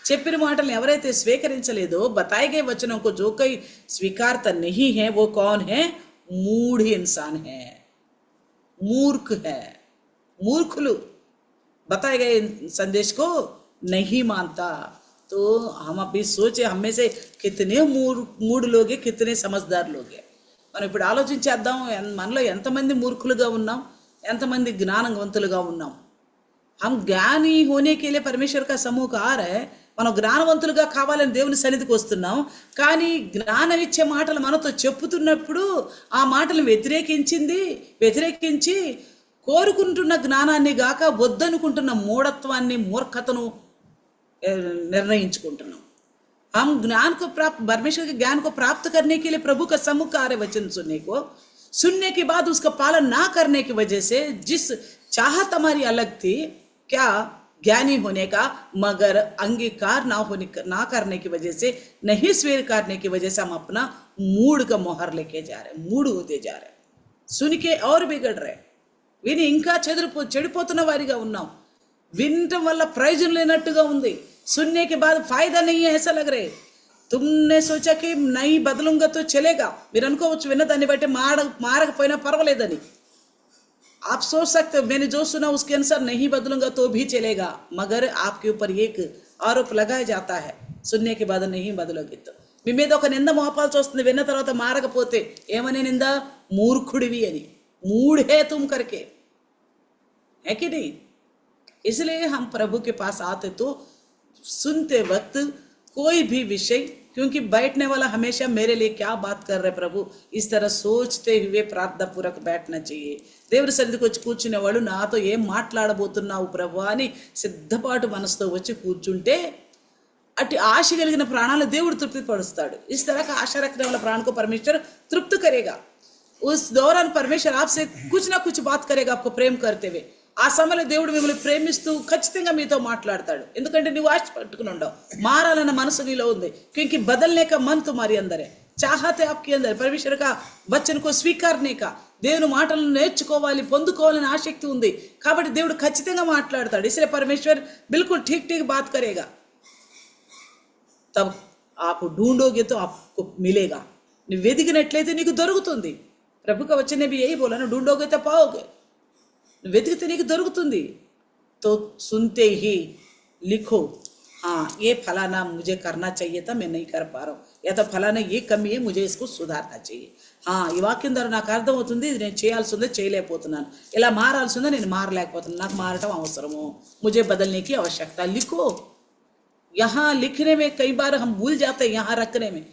చెప్పిన మాటలను ఎవరైతే స్వీకరించలేదో, बताए गए वचनों को जो कोई स्वीकारता नहीं है वो कौन है? मूढ़ इंसान है, मूर्ख है. मूर्खुलु बताए गए संदेश को नहीं मानता. तो हम अभी सोचे हम में से कितने मूढ़ लोग हैं, कितने समझदार लोग हैं. మనం ఇప్పుడు ఆలోచించేద్దాం, మనలో ఎంతమంది మూర్ఖులుగా ఉన్నాం, ఎంతమంది జ్ఞానవంతులుగా ఉన్నాం. हम ज्ञानी होने के लिए परमेश्वर का समूह का आ रहा है. మనం జ్ఞానవంతులుగా కావాలని దేవుని సన్నిధికి వస్తున్నాం. కానీ జ్ఞానం ఇచ్చే మాటలు మనతో చెప్పుతున్నప్పుడు ఆ మాటలను వ్యతిరేకించి కోరుకుంటున్న జ్ఞానాన్ని గాక వద్దనుకుంటున్న మూఢత్వాన్ని, మూర్ఖతను నిర్ణయించుకుంటున్నాం. हम ज्ञान को प्राप्त, परमेश्वर के ज्ञान को प्राप्त करने के लिए प्रभु का सम्मुख आ रहे वचन सुनने के बाद उसका पालन ना करने की वजह से जिस चाहत हमारी अलग थी, क्या ज्ञानी होने का, मगर अंगीकार ना करने की वजह से, नहीं स्वीकारने की वजह से हम अपना मूड का मोहर लेके जा रहे, मूड होते जा रहे, सुन के और बिगड़ रहे, విని ఇంకా చెడిపోతున్న వారిగా ఉన్నాం. వినటం వల్ల ప్రయోజనం లేనట్టుగా ఉంది. सुनने के बाद फायदा नहीं है ऐसा लग रहे. तुमने सोचा कि नहीं बदलूंगा तो चलेगा, మీరు అనుకోవచ్చు విన్నదాన్ని బట్టి మారకపోయినా పర్వాలేదని. आप सोच सकते हो मैंने जो सुना उसके अनुसार नहीं बदलूंगा तो भी चलेगा, मगर आपके ऊपर एक आरोप लगाया जाता है, सुनने के बाद नहीं बदलोगे तो. మీ మీద ఒక నింద మోపాల్సి వస్తుంది, విన్న తర్వాత మారకపోతే. ఏమని నింద? మూర్ఖుడివి అని, मूढ़ है तुम करके, है कि नहीं? इसलिए हम प्रभु के पास आते तो सुनते वक्त कोई भी विषय, क्योंकि बैठने वाला हमेशा मेरे लिए क्या बात कर रहे प्रभु, इस तरह सोचते हुए प्रार्थना पूर्वक बैठना चाहिए. దేవుడి సన్నిధికి వచ్చి కూర్చునేవాడు నాతో ఏం మాట్లాడబోతున్నావు ప్రభు అని సిద్ధపాటు మనసుతో వచ్చి కూర్చుంటే అటు ఆశ కలిగిన ప్రాణాలు దేవుడు తృప్తి పరుస్తాడు. इस तरह का आशा रखने वाला प्राण को परमेश्वर तृप्त करेगा. उस दौरान परमेश्वर आपसे कुछ ना कुछ बात करेगा, आपको प्रेम करते हुए. ఆ సమయంలో దేవుడు మిమ్మల్ని ప్రేమిస్తూ ఖచ్చితంగా మీతో మాట్లాడతాడు. ఎందుకంటే నువ్వు ఆశ పట్టుకుని ఉండవు, మారాలన్న మనసు నీలో ఉంది. क्योंकि बदलने का मन तुम्हारे अंदर है, चाहते आपके अंदर परमेश्वर का वचन को स्वीकारने का, దేవుని మాటలను నేర్చుకోవాలి, పొందుకోవాలని ఆసక్తి ఉంది. కాబట్టి దేవుడు ఖచ్చితంగా మాట్లాడతాడు. इसलिए परमेश्वर बिल्कुल ठीक ठीक बात करेगा. तब आप ढूंढोगे तो आपको मिलेगा. నువ్వు వెతికినట్లయితే నీకు దొరుకుతుంది. ప్రభు का वचन ने भी यही बोला ना, ढूंढोगे तो पाओगे. నువ్వు వెతికితే నీకు దొరుకుతుంది. तो सुनते ही लिखो, हाँ ये फलाना मुझे करना चाहिए था, मैं नहीं कर पा रहा हूँ, या तो फलाना ये कमी है, मुझे इसको सुधारना चाहिए. ఈ వాక్యం ద్వారా నాకు అర్థమవుతుంది, ఇది నేను చేయాల్సి ఉందో చేయలేకపోతున్నాను, ఇలా మారాల్సి ఉందో నేను మారలేకపోతున్నాను, నాకు మారటం అవసరము, मुझे बदलने की आवश्यकता. लिखो. यहाँ लिखने में कई बार हम भूल जाते हैं, यहाँ रखने में.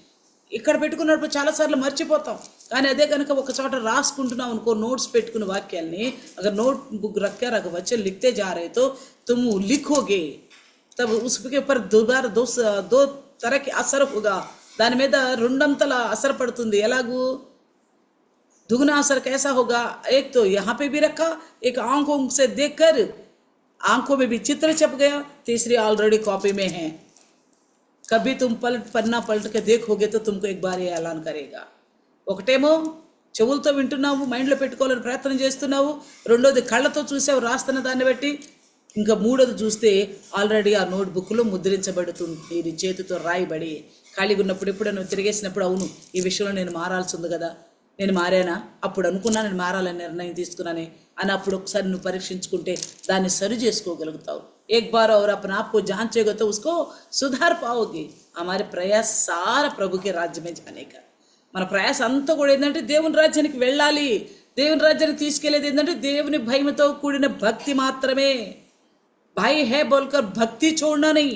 ఇక్కడ పెట్టుకున్నప్పుడు చాలాసార్లు మర్చిపోతాం. కానీ అదే కనుక ఒక చోట రాసుకుంటున్నాం అనుకో, నోట్స్ పెట్టుకున్న వాక్యాల్ని, అగర్ నోట్ बुक रखकर अगर बच्चे लिखते जा रहे तो तुम लिखोगे, तब उसके ऊपर दो तरह की असर होगा. దాని మీద రెండంతల అసర్ పడుతుంది. ఎలాగూ दुगना असर कैसा होगा, एक तो यहाँ पे भी रखा, एक आंखों से देखकर आंखों में भी चित्र छप गया, तीसरी ऑलरेडी कॉपी में है. कभी तुम पन्ना पलट के देखोगे तो तुमको एक बार ये ऐलान करेगा. ఒకటేమో చెవులతో వింటున్నావు, మైండ్లో పెట్టుకోవాలని ప్రయత్నం చేస్తున్నావు, రెండోది కళ్ళతో చూసావు రాస్తున్న దాన్ని బట్టి, ఇంకా మూడోది చూస్తే ఆల్రెడీ ఆ నోట్బుక్లో ముద్రించబడుతుంది, నీ చేతితో రాయబడి. ఖాళీగా ఉన్నప్పుడు ఎప్పుడైనా తిరిగేసినప్పుడు, అవును ఈ విషయంలో నేను మారాల్సి ఉంది కదా, నేను మారానా, అప్పుడు అనుకున్నా నేను మారాలని నిర్ణయం తీసుకున్నానే అని అప్పుడు ఒకసారి నువ్వు పరీక్షించుకుంటే దాన్ని సరి చేసుకోగలుగుతావు. एक बार और अपने आप को जांचेगा तो उसको सुधार पाओगे. हमारे प्रयास सारा प्रभु के राज्य में जाने का, మన ప్రయాస అంతా కూడా ఏంటంటే దేవుని రాజ్యానికి వెళ్ళాలి. దేవుని రాజ్యానికి తీసుకెళ్లేది ఏంటంటే దేవుని భయముతో కూడిన భక్తి మాత్రమే. భయ హే బోల్కర్ భక్తి చూడనని,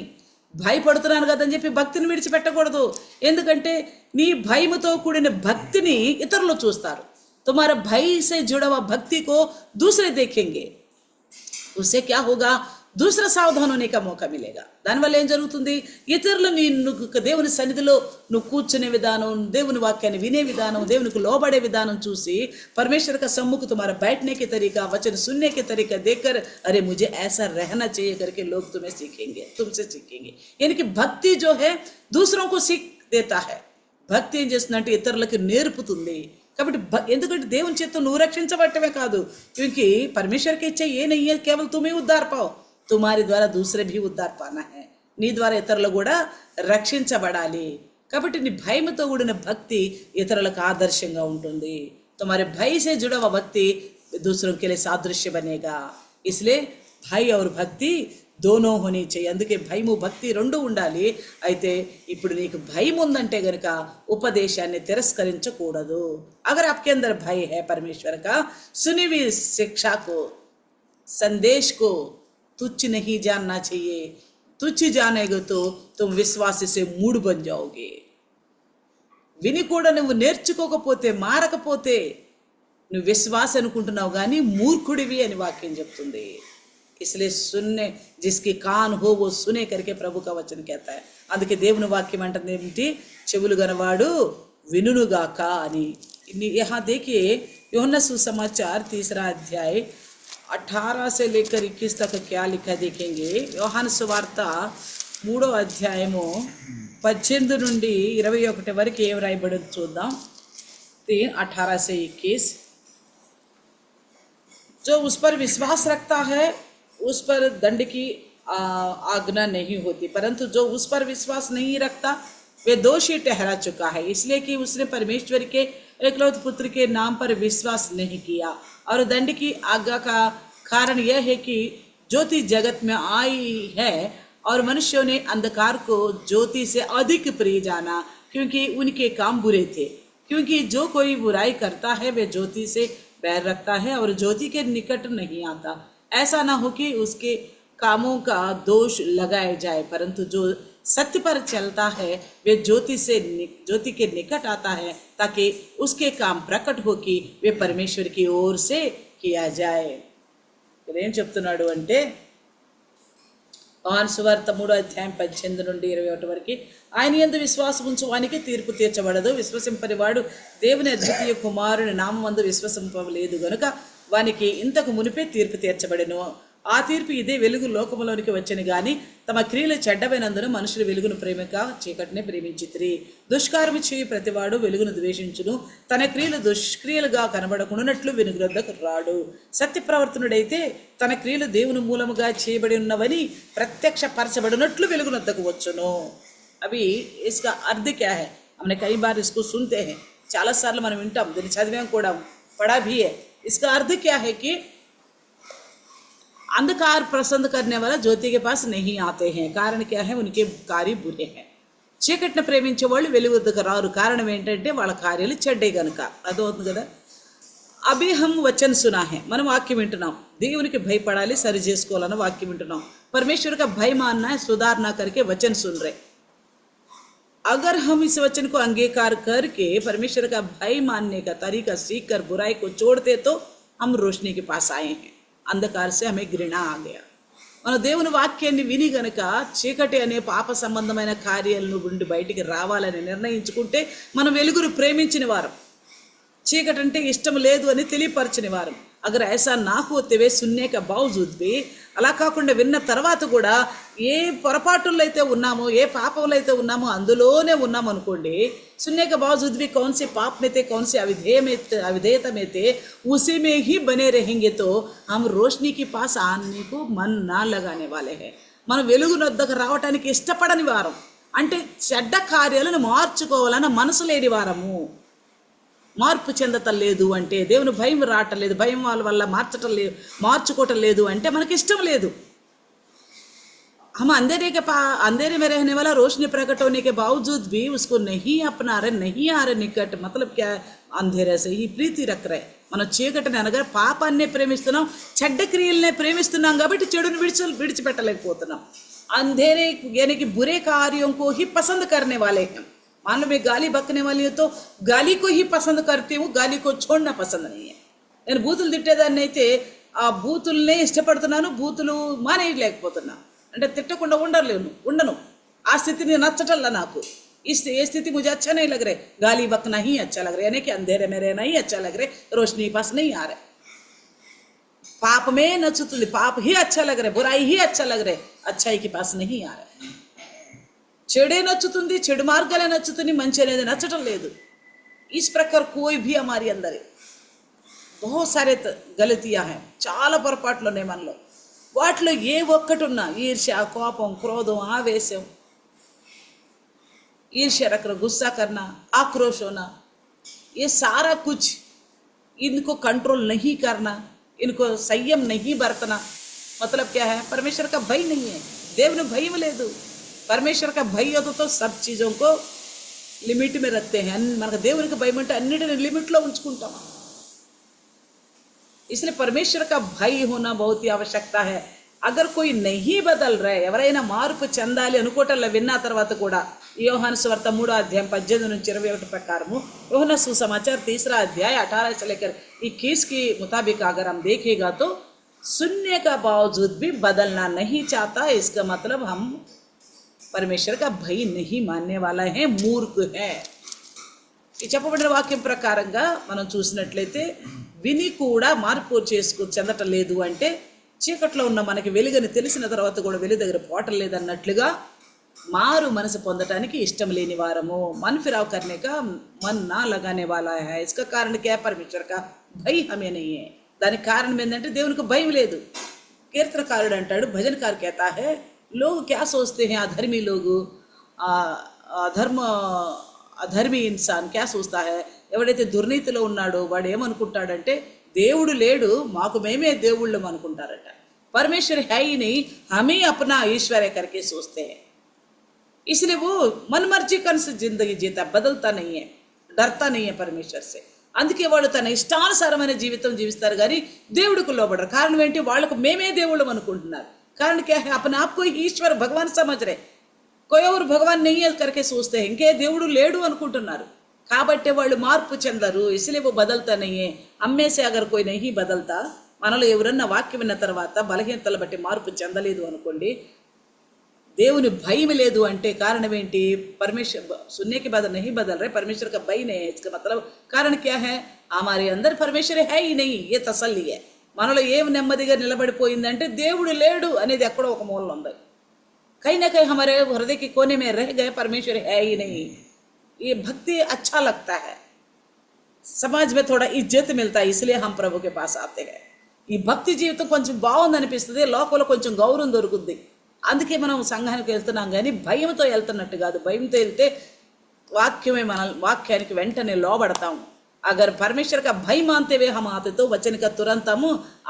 భయపడుతున్నాను కదని చెప్పి భక్తిని విడిచిపెట్టకూడదు. ఎందుకంటే నీ భయముతో కూడిన భక్తిని ఇతరులు చూస్తారు. तुम्हारा भय से जुड़ा हुआ भक्ति को दूसरे देखेंगे, उससे क्या होगा, दूसरा सावधान होने का मौका मिलेगा. దానివల్ల ఏం జరుగుతుంది, ఇతరులు నువ్వు దేవుని సన్నిధిలో నువ్వు కూర్చునే విధానం, దేవుని వాక్యాన్ని వినే విధానం, దేవునికి లోబడే విధానం చూసి परमेश्वर का सम्मुख तुम्हारा बैठने के तरीका, वचन सुनने के तरीका देखकर अरे मुझे ऐसा रहना चाहिए करके लोग तुम्हें सीखेंगे, तुमसे सीखेंगे. यानी कि भक्ति जो है दूसरों को सीख देता है. భక్తి ఏం చేస్తుందంటే ఇతరులకు నేర్పుతుంది. కాబట్టి ఎందుకంటే దేవుని చేత నువ్వు రక్షించబడటమే కాదు, क्योंकि परमेश्वर की इच्छा ये नहीं है केवल तुम ही उद्धार पाओ, तुम्हारे द्वारा दूसरे भी उद्धार पाना है. నీ ద్వారా ఇతరులు కూడా రక్షించబడాలి. కాబట్టి నీ భయంతో కూడిన భక్తి ఇతరులకు ఆదర్శంగా ఉంటుంది. तुम्हारे भय से जुड़ा हुआ भक्ति दूसरों के लिए सादृश्य बनेगा. इसलिए भय और भक्ति दोनों होनी चाहिए. అందుకే భయము భక్తి రెండు ఉండాలి. అయితే ఇప్పుడు నీకు భయం ఉందంటే గనుక ఉపదేశాన్ని తిరస్కరించకూడదు. अगर आपके अंदर भय है परमेश्वर का, सुनी हुई शिक्षा को, संदेश को तुच्छ नहीं जानना चाहिए. तुच्छ जानेगे तो तुम विश्वास से मूड बन जाओगे. విని కూడా నువ్వు నేర్చుకోకపోతే, మారకపోతే నువ్వు విశ్వాస అనుకుంటున్నావు కానీ మూర్ఖుడివి అని వాక్యం చెప్తుంది. इसलिए सुनने जिसकी कान हो वो सुने करके प्रभु का वचन कहता है. అందుకే దేవుని వాక్యం అంటుంది ఏమిటి, చెవులు గనవాడు వినుగాక అని. यहाँ देखिए యోహన్నా सुसमाचार 3 अध्याय 18 से लेकर 21 तक क्या लिखा देखेंगे. యోహాను సువార్త 3వ అధ్యాయము 18 నుండి 21 వరకు ఏం రాయబడిందో చూద్దాం. 3:18 से 21. जो उस पर विश्वास रखता है उस पर दंड की आज्ञा नहीं होती, परंतु जो उस पर विश्वास नहीं रखता वे दोषी ठहरा चुका है, इसलिए कि उसने परमेश्वर के एकलौते पुत्र के नाम पर विश्वास नहीं किया. और दंड की आज्ञा का कारण यह है कि ज्योति जगत में आई है और मनुष्यों ने अंधकार को ज्योति से अधिक प्रिय जाना, क्योंकि उनके काम बुरे थे. क्योंकि जो कोई बुराई करता है वे ज्योति से बैर रखता है और ज्योति के निकट नहीं आता. ऐसा ना हो कि उसके कामों का दोष लगाया जाए, परंतु जो सत्य पर चलता है वे ज्योति के निकट आता है, ताकि उसके काम प्रकट हो कि वे परमेश्वर की ओर से किया जाए. ఏం చెప్తున్నాడు అంటే యోహాను సువార్త 3వ అధ్యాయం 18 నుండి 21 వరకు, ఆయన యందు విశ్వాసం ఉంచువానికి తీర్పు తీర్చబడదు, విశ్వసింపని వాడు దేవుని అద్వితీయ కుమారుని నామమందు విశ్వసింపలేదు గనుక వానికి ఇంతకు మునిపే తీర్పు తీర్చబడెను. ఆ తీర్పు ఇదే, వెలుగు లోకములోనికి వచ్చని గాని తమ క్రియలు చెడ్డమైనందున మనుషులు వెలుగును ప్రేమిక చీకటినే ప్రేమించితిరి. దుష్కారము చేయి ప్రతివాడు వెలుగును ద్వేషించును, తన క్రియలు దుష్క్రియలుగా కనబడకుండానట్లు వెలుగు వద్దకు రాడు. సత్య ప్రవర్తనుడైతే తన క్రియలు దేవుని మూలముగా చేయబడి ఉన్నవని ప్రత్యక్షపరచబడినట్లు వెలుగు వద్దకు వచ్చును. అవి ఇస్కా అర్థ క్యా హై? हमने कई बार इसको सुनते हैं, చాలాసార్లు మనం వింటాం, దీన్ని చదివాం కూడా, పడా भी है. इसका अर्थ क्या है कि अंधकार पसंद करने वाला ज्योति के पास नहीं आते हैं. कारण क्या है? उनके कार्य बुरे हैं. చీకటిని ప్రేమించే వాళ్ళు వెలుగు వద్దకు రారు. కారణం ఏంటంటే వాళ్ళ కార్యాలు చెడ్డే గనుక. అర్థమవుతుంది కదా. అభి హమ్ వచన్ సునా హై, మనం వాక్యం వింటున్నాం. దేవునికి భయపడాలి, సరి చేసుకోవాలన్న వాక్యం వింటున్నాం. परमेश्वर का भय मानना है, सुधारना करके वचन सुन रहे. अगर हम इस वचन को अंगीकार करके परमेश्वर का भय मानने का तरीका सीख कर बुराई को छोड़ते तो हम रोशनी के पास आए हैं. अंधकार से हमें घृणा आ गया. మన దేవుని వాక్యాన్ని విని గనక చీకటి అనే పాప సంబంధమైన కార్యాలను నుండి బయటికి రావాలని నిర్ణయించుకుంటే మనం వెలుగును ప్రేమించిన వారం, చీకటి అంటే ఇష్టం లేదు అని తెలియపరచిన వారం. అగర్ ఐసా నా హోతే వే సున్నే కా బావజూద్ భీ, అలా కాకుండా విన్న తర్వాత కూడా ఏ పొరపాటుల్లో అయితే ఉన్నామో, ఏ పాపంలో అయితే ఉన్నామో అందులోనే ఉన్నాం అనుకోండి. सुनने के बावजूद भी कौन से पाप में थे, कौन से अविधेयता में थे, उसी में ही बने रहेंगे तो हम रोशनी के पास आने को मन ना लगाने वाले हैं. మనం వెలుగును వద్దకు రావటానికి ఇష్టపడని వారం, అంటే చెడ్డ కార్యాలను మార్చుకోవాలన్న మనసు లేని వారము. మార్పు చెందటలేదు అంటే, దేవుని భయం రావటం లేదు, భయం వాళ్ళ వల్ల మార్చుకోవటం లేదు అంటే మనకి ఇష్టం లేదు. हम अंधेरे में रहने वाला रोशनी प्रकट होने के बावजूद भी उसको नहीं अपना रहे, नहीं आ रहे निकट. मतलब क्या? अंधेरे से ही प्रीति रख रहे. మనం చీకటిని అనగా పాపాన్నే ప్రేమిస్తున్నాం, చెడ్డ క్రియలనే ప్రేమిస్తున్నాం కాబట్టి చెడును విడిచిపెట్టలేకపోతున్నాం. अंधेरे यानी कि बुरे कार्यों को ही पसंद करने वाले हैं. मान लो मैं गाली बकने वाली हूँ तो गाली को ही पसंद करती हूँ, गाली को छोड़ना पसंद नहीं है. నేను బూతులు తిట్టేదాన్ని అయితే ఆ బూతుల్నే ఇష్టపడుతున్నాను, బూతులు మానేయలేకపోతున్నాను. అంటే తిట్టకుండా ఉండను. ఆ స్థితిని నచ్చటల్లా నాకు. ये स्थिति मुझे अच्छा नहीं लग रहा, गाली बकना ही अच्छा लग रहा है, यानी कि अंधेरे में रहना ही अच्छा लग रहा है, रोशनी पास नहीं आ रहा है. पाप में नचुतुंदी, पाप ही अच्छा लग रहा है, बुराई ही अच्छा लग रहा है, अच्छाई के पास नहीं आ रहा है. చెడే నచ్చుతుంది, చెడు మార్గాలే నచ్చుతుంది, మంచి అనేది నచ్చటం లేదు. इस प्रकार कोई भी हमारी अंदर बहुत सारे गलतियां हैं, చాలా పొరపాట్లు ఉన్నాయి మనలో. వాటిలో ఏ ఒక్కటి ఉన్నా, ఈర్ష్య, కోపం, క్రోధం, ఆవేశం, ईर्ष्या रखना, गुस्सा करना, आक्रोश होना, ये सारा कुछ इनको कंट्रोल नहीं करना, इनको संयम नहीं बरतना. मतलब क्या है? परमेश्वर का भय नहीं है, దేవుని భయం లేదు. परमेश्वर का भय हो तो सब चीज़ों को लिमिट में रखते हैं. మనకు దేవునికి భయం అంటే అన్నిటిని లిమిట్లో ఉంచుకుంటాం. इसलिए परमेश्वर का भय होना बहुत ही आवश्यकता है. अगर कोई नहीं बदल रहे, ఎవరైనా మార్పు చెందాలి అనుకోవటంలో విన్న తర్వాత కూడా, యోహాను సువార్త 3:18-21 प्रकार యోహాను सुसमाचार 3:18 से लेकर 21 के मुताबिक अगर हम देखेगा तो सुनने का बावजूद भी बदलना नहीं चाहता. इसका मतलब हम परमेश्वर का भय नहीं मानने वाला है, मूर्ख है. ఈ చెప్పబడిన వాక్యం ప్రకారంగా మనం చూసినట్లయితే విని కూడా మార్పు చెందటం లేదు అంటే, చీకట్లో ఉన్న మనకి వెలుగని తెలిసిన తర్వాత కూడా వెలుగు దగ్గర పోవటం లేదన్నట్లుగా మారు మనసు పొందటానికి ఇష్టం లేని వారము. मन फिराव करने का मन ना लगाने वाला है. इसका कारण क्या है? परमेश्वर का भय हमें नहीं है. దానికి కారణం ఏంటంటే దేవునికి భయం లేదు. కీర్తనకారుడు అంటాడు, భజనకారు कहता है, लोग क्या सोचते हैं, अधर्मी लोग, అధర్మీ ఇన్సాన్ క్యా చూస్తా హై, ఎవడైతే దుర్నీతిలో ఉన్నాడో వాడు ఏమనుకుంటాడంటే, దేవుడు లేడు, మాకు మేమే దేవుళ్ళం అనుకుంటారట. परमेश्वर है ही नहीं, हम ही अपना ईश्वर करके सोचते हैं. इसलिए वो मनमर्जी कर से जिंदगी जीता, बदलता नहीं है, डरता नहीं है परमेश्वर से. అందుకే వాడు తన ఇష్టానుసారమైన జీవితం జీవిస్తారు కానీ దేవుడికి లోబడరు. కారణం ఏంటి? వాళ్ళకు మేమే దేవుళ్ళం అనుకుంటున్నారు. कारण क्या है? अपने आप को ईश्वर भगवान समझ रहे, कोई और भगवान नहीं है करके सोचते हैं. इंके దేవుడు లేడు అనుకుంటున్నారు కాబట్టి వాళ్ళు మార్పు చెందరు. इसलिए वो बदलता नहीं है. అమ్మే से अगर कोई नहीं बदलता, మనలో ఎవరన్నా వాక్యం విన్న తర్వాత బలహీనతలు బట్టి మార్పు చెందలేదు అనుకోండి, దేవుని భయం లేదు అంటే కారణం ఏంటి? परमेश्वर सुनने के बाद नहीं बदल रहे, परमेश्वर का भय नहीं है। इसका मतलब कारण क्या है? हमारे अंदर परमेश्वर है ही नहीं, ये तसल्ली है। మనలో ఏం నెమ్మదిగా నిలబడిపోయిందంటే దేవుడు లేడు అనేది ఎక్కడో ఒక మూలలో ఉంది। कहीं ना कहीं हमारे हृदय के कोने में रह गए परमेश्वर है ही नहीं। ये भक्ति अच्छा लगता है, समाज में थोड़ा इज्जत मिलता है, इसलिए हम प्रभु के पास आते हैं। ఈ భక్తి జీవితం కొంచెం బాగుంది అనిపిస్తుంది, లోకంలో కొంచెం గౌరవం దొరుకుద్ది, అందుకే మనం సంఘానికి వెళ్తున్నాం కానీ భయంతో వెళ్తున్నట్టు కాదు। భయంతో వెళ్తే వాక్యమే మన వాక్యానికి వెంటనే లోబడతాం। अगर परमेश्वर का भय मानते हुए हम आते तो वचन का तुरंत हम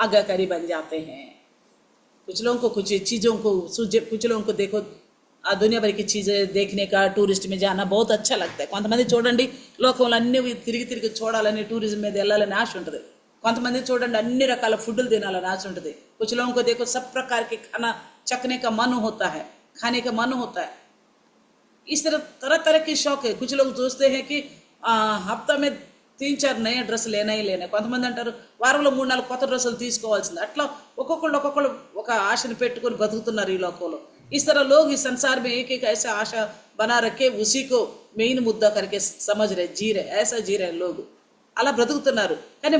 आज्ञाकारी बन जाते हैं। कुछ लोगों को कुछ चीज़ों को कुछ लोगों को देखो दुनिया भर की चीज़ें देखने का, टूरिस्ट में जाना बहुत अच्छा लगता है। కొంతమంది చూడండి లోకంలో అన్ని తిరిగి తిరిగి చూడాలని, టూరిజం మీద వెళ్ళాలని ఆశ ఉంటుంది। కొంతమంది చూడండి అన్ని రకాల ఫుడ్లు తినాలని ఆశ ఉంటుంది। कुछ लोगों को देखो सब प्रकार के खाना चखने का मन होता है, खाने का मन होता है। इस तरह तरह की शौक है। कुछ लोग सोचते हैं कि हफ्ता में 3-4 नए ड्रेस लेना ही लेना। కొంతమంది అంటారు వారంలో 3-4 కొత్త డ్రెస్సులు తీసుకోవాల్సింది। అట్లా ఒక్కొక్కళ్ళు ఒక ఆశను పెట్టుకొని బతుకుతున్నారు ఈ లోకంలో। इस तरह लोग इस संसार में एक एक ऐसा आशा बना रखे, उसी को मेन मुद्दा करके समझ रहे, जी रहे, ऐसा जी रहे लोग, అలా బ్రతుకుతున్నారు। కానీ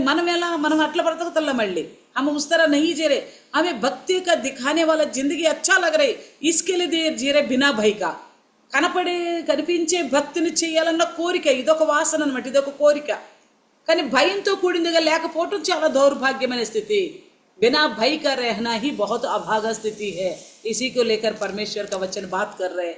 మనం అట్లా బ్రతుకుతున్నాం మళ్ళీ। हम उस तरह नहीं जी रहे, हमें भक्ति का दिखाने वाला जिंदगी अच्छा लग रही, इसके लिए जी रहे बिना भय का। కనిపించే భక్తిని చేయాలన్న కోరిక, ఇదొక వాసన అనమాట, ఇదొక కోరిక। కానీ భయంతో కూడిందిగా లేకపోవటం చాలా దౌర్భాగ్యమైన స్థితి। बिना भय का रहना ही बहुत अभागा स्थिति है। इसी को लेकर परमेश्वर का वचन बात कर रहे।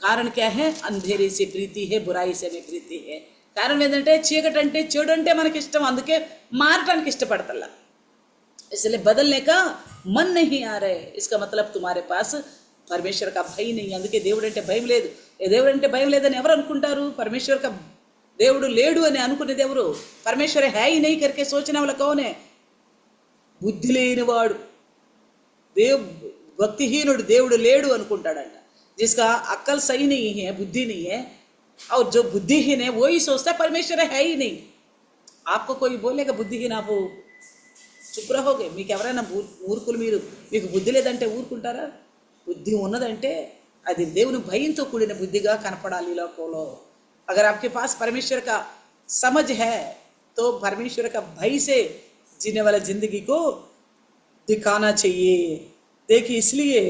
कारण क्या है? अंधेरे से प्रीति है, बुराई से में प्रीति है। कारण ఏంటంటే చీకటి అంటే చెడు అంటే మనకి ఇష్టం, అందుకే మారటానికి ఇష్టపడతల్లా, इसलिए बदलने का मन नहीं आ रहे। इसका मतलब तुम्हारे पास परमेश्वर का भय नहीं। అందుకే దేవుడు అంటే భయం లేదు। దేవుడు అంటే భయం లేదని ఎవరు అనుకుంటారు? परमेश्वर का దేవుడు లేడు అని అనుకునేది ఎవరు? परमेश्वर है ही नहीं करके सोचने वाला कौन है? బుద్ధి లేనివాడు, భక్తిహీనుడు దేవుడు లేడు అనుకుంటాడంట। जिसका अक्ल सही नहीं है, बुद्धि नहीं है, और जो बुद्धिहीन है वो ही सोचता है परमेश्वर है ही नहीं। आपको कोई बोलेगा बुद्धिहीन, आप चुप रहोगे? మీకు ఎవరైనా మూర్ఖులు మీకు బుద్ధి లేదంటే ఊరుకుంటారా? బుద్ధి ఉన్నదంటే అది దేవుని భయంతో కూడిన బుద్ధిగా కనపడాలి లోకంలో। अगर आपके पास परमेश्वर का समझ है तो परमेश्वर का भय से जीने वाला जिंदगी को दिखाना चाहिए। देखिए, इसलिए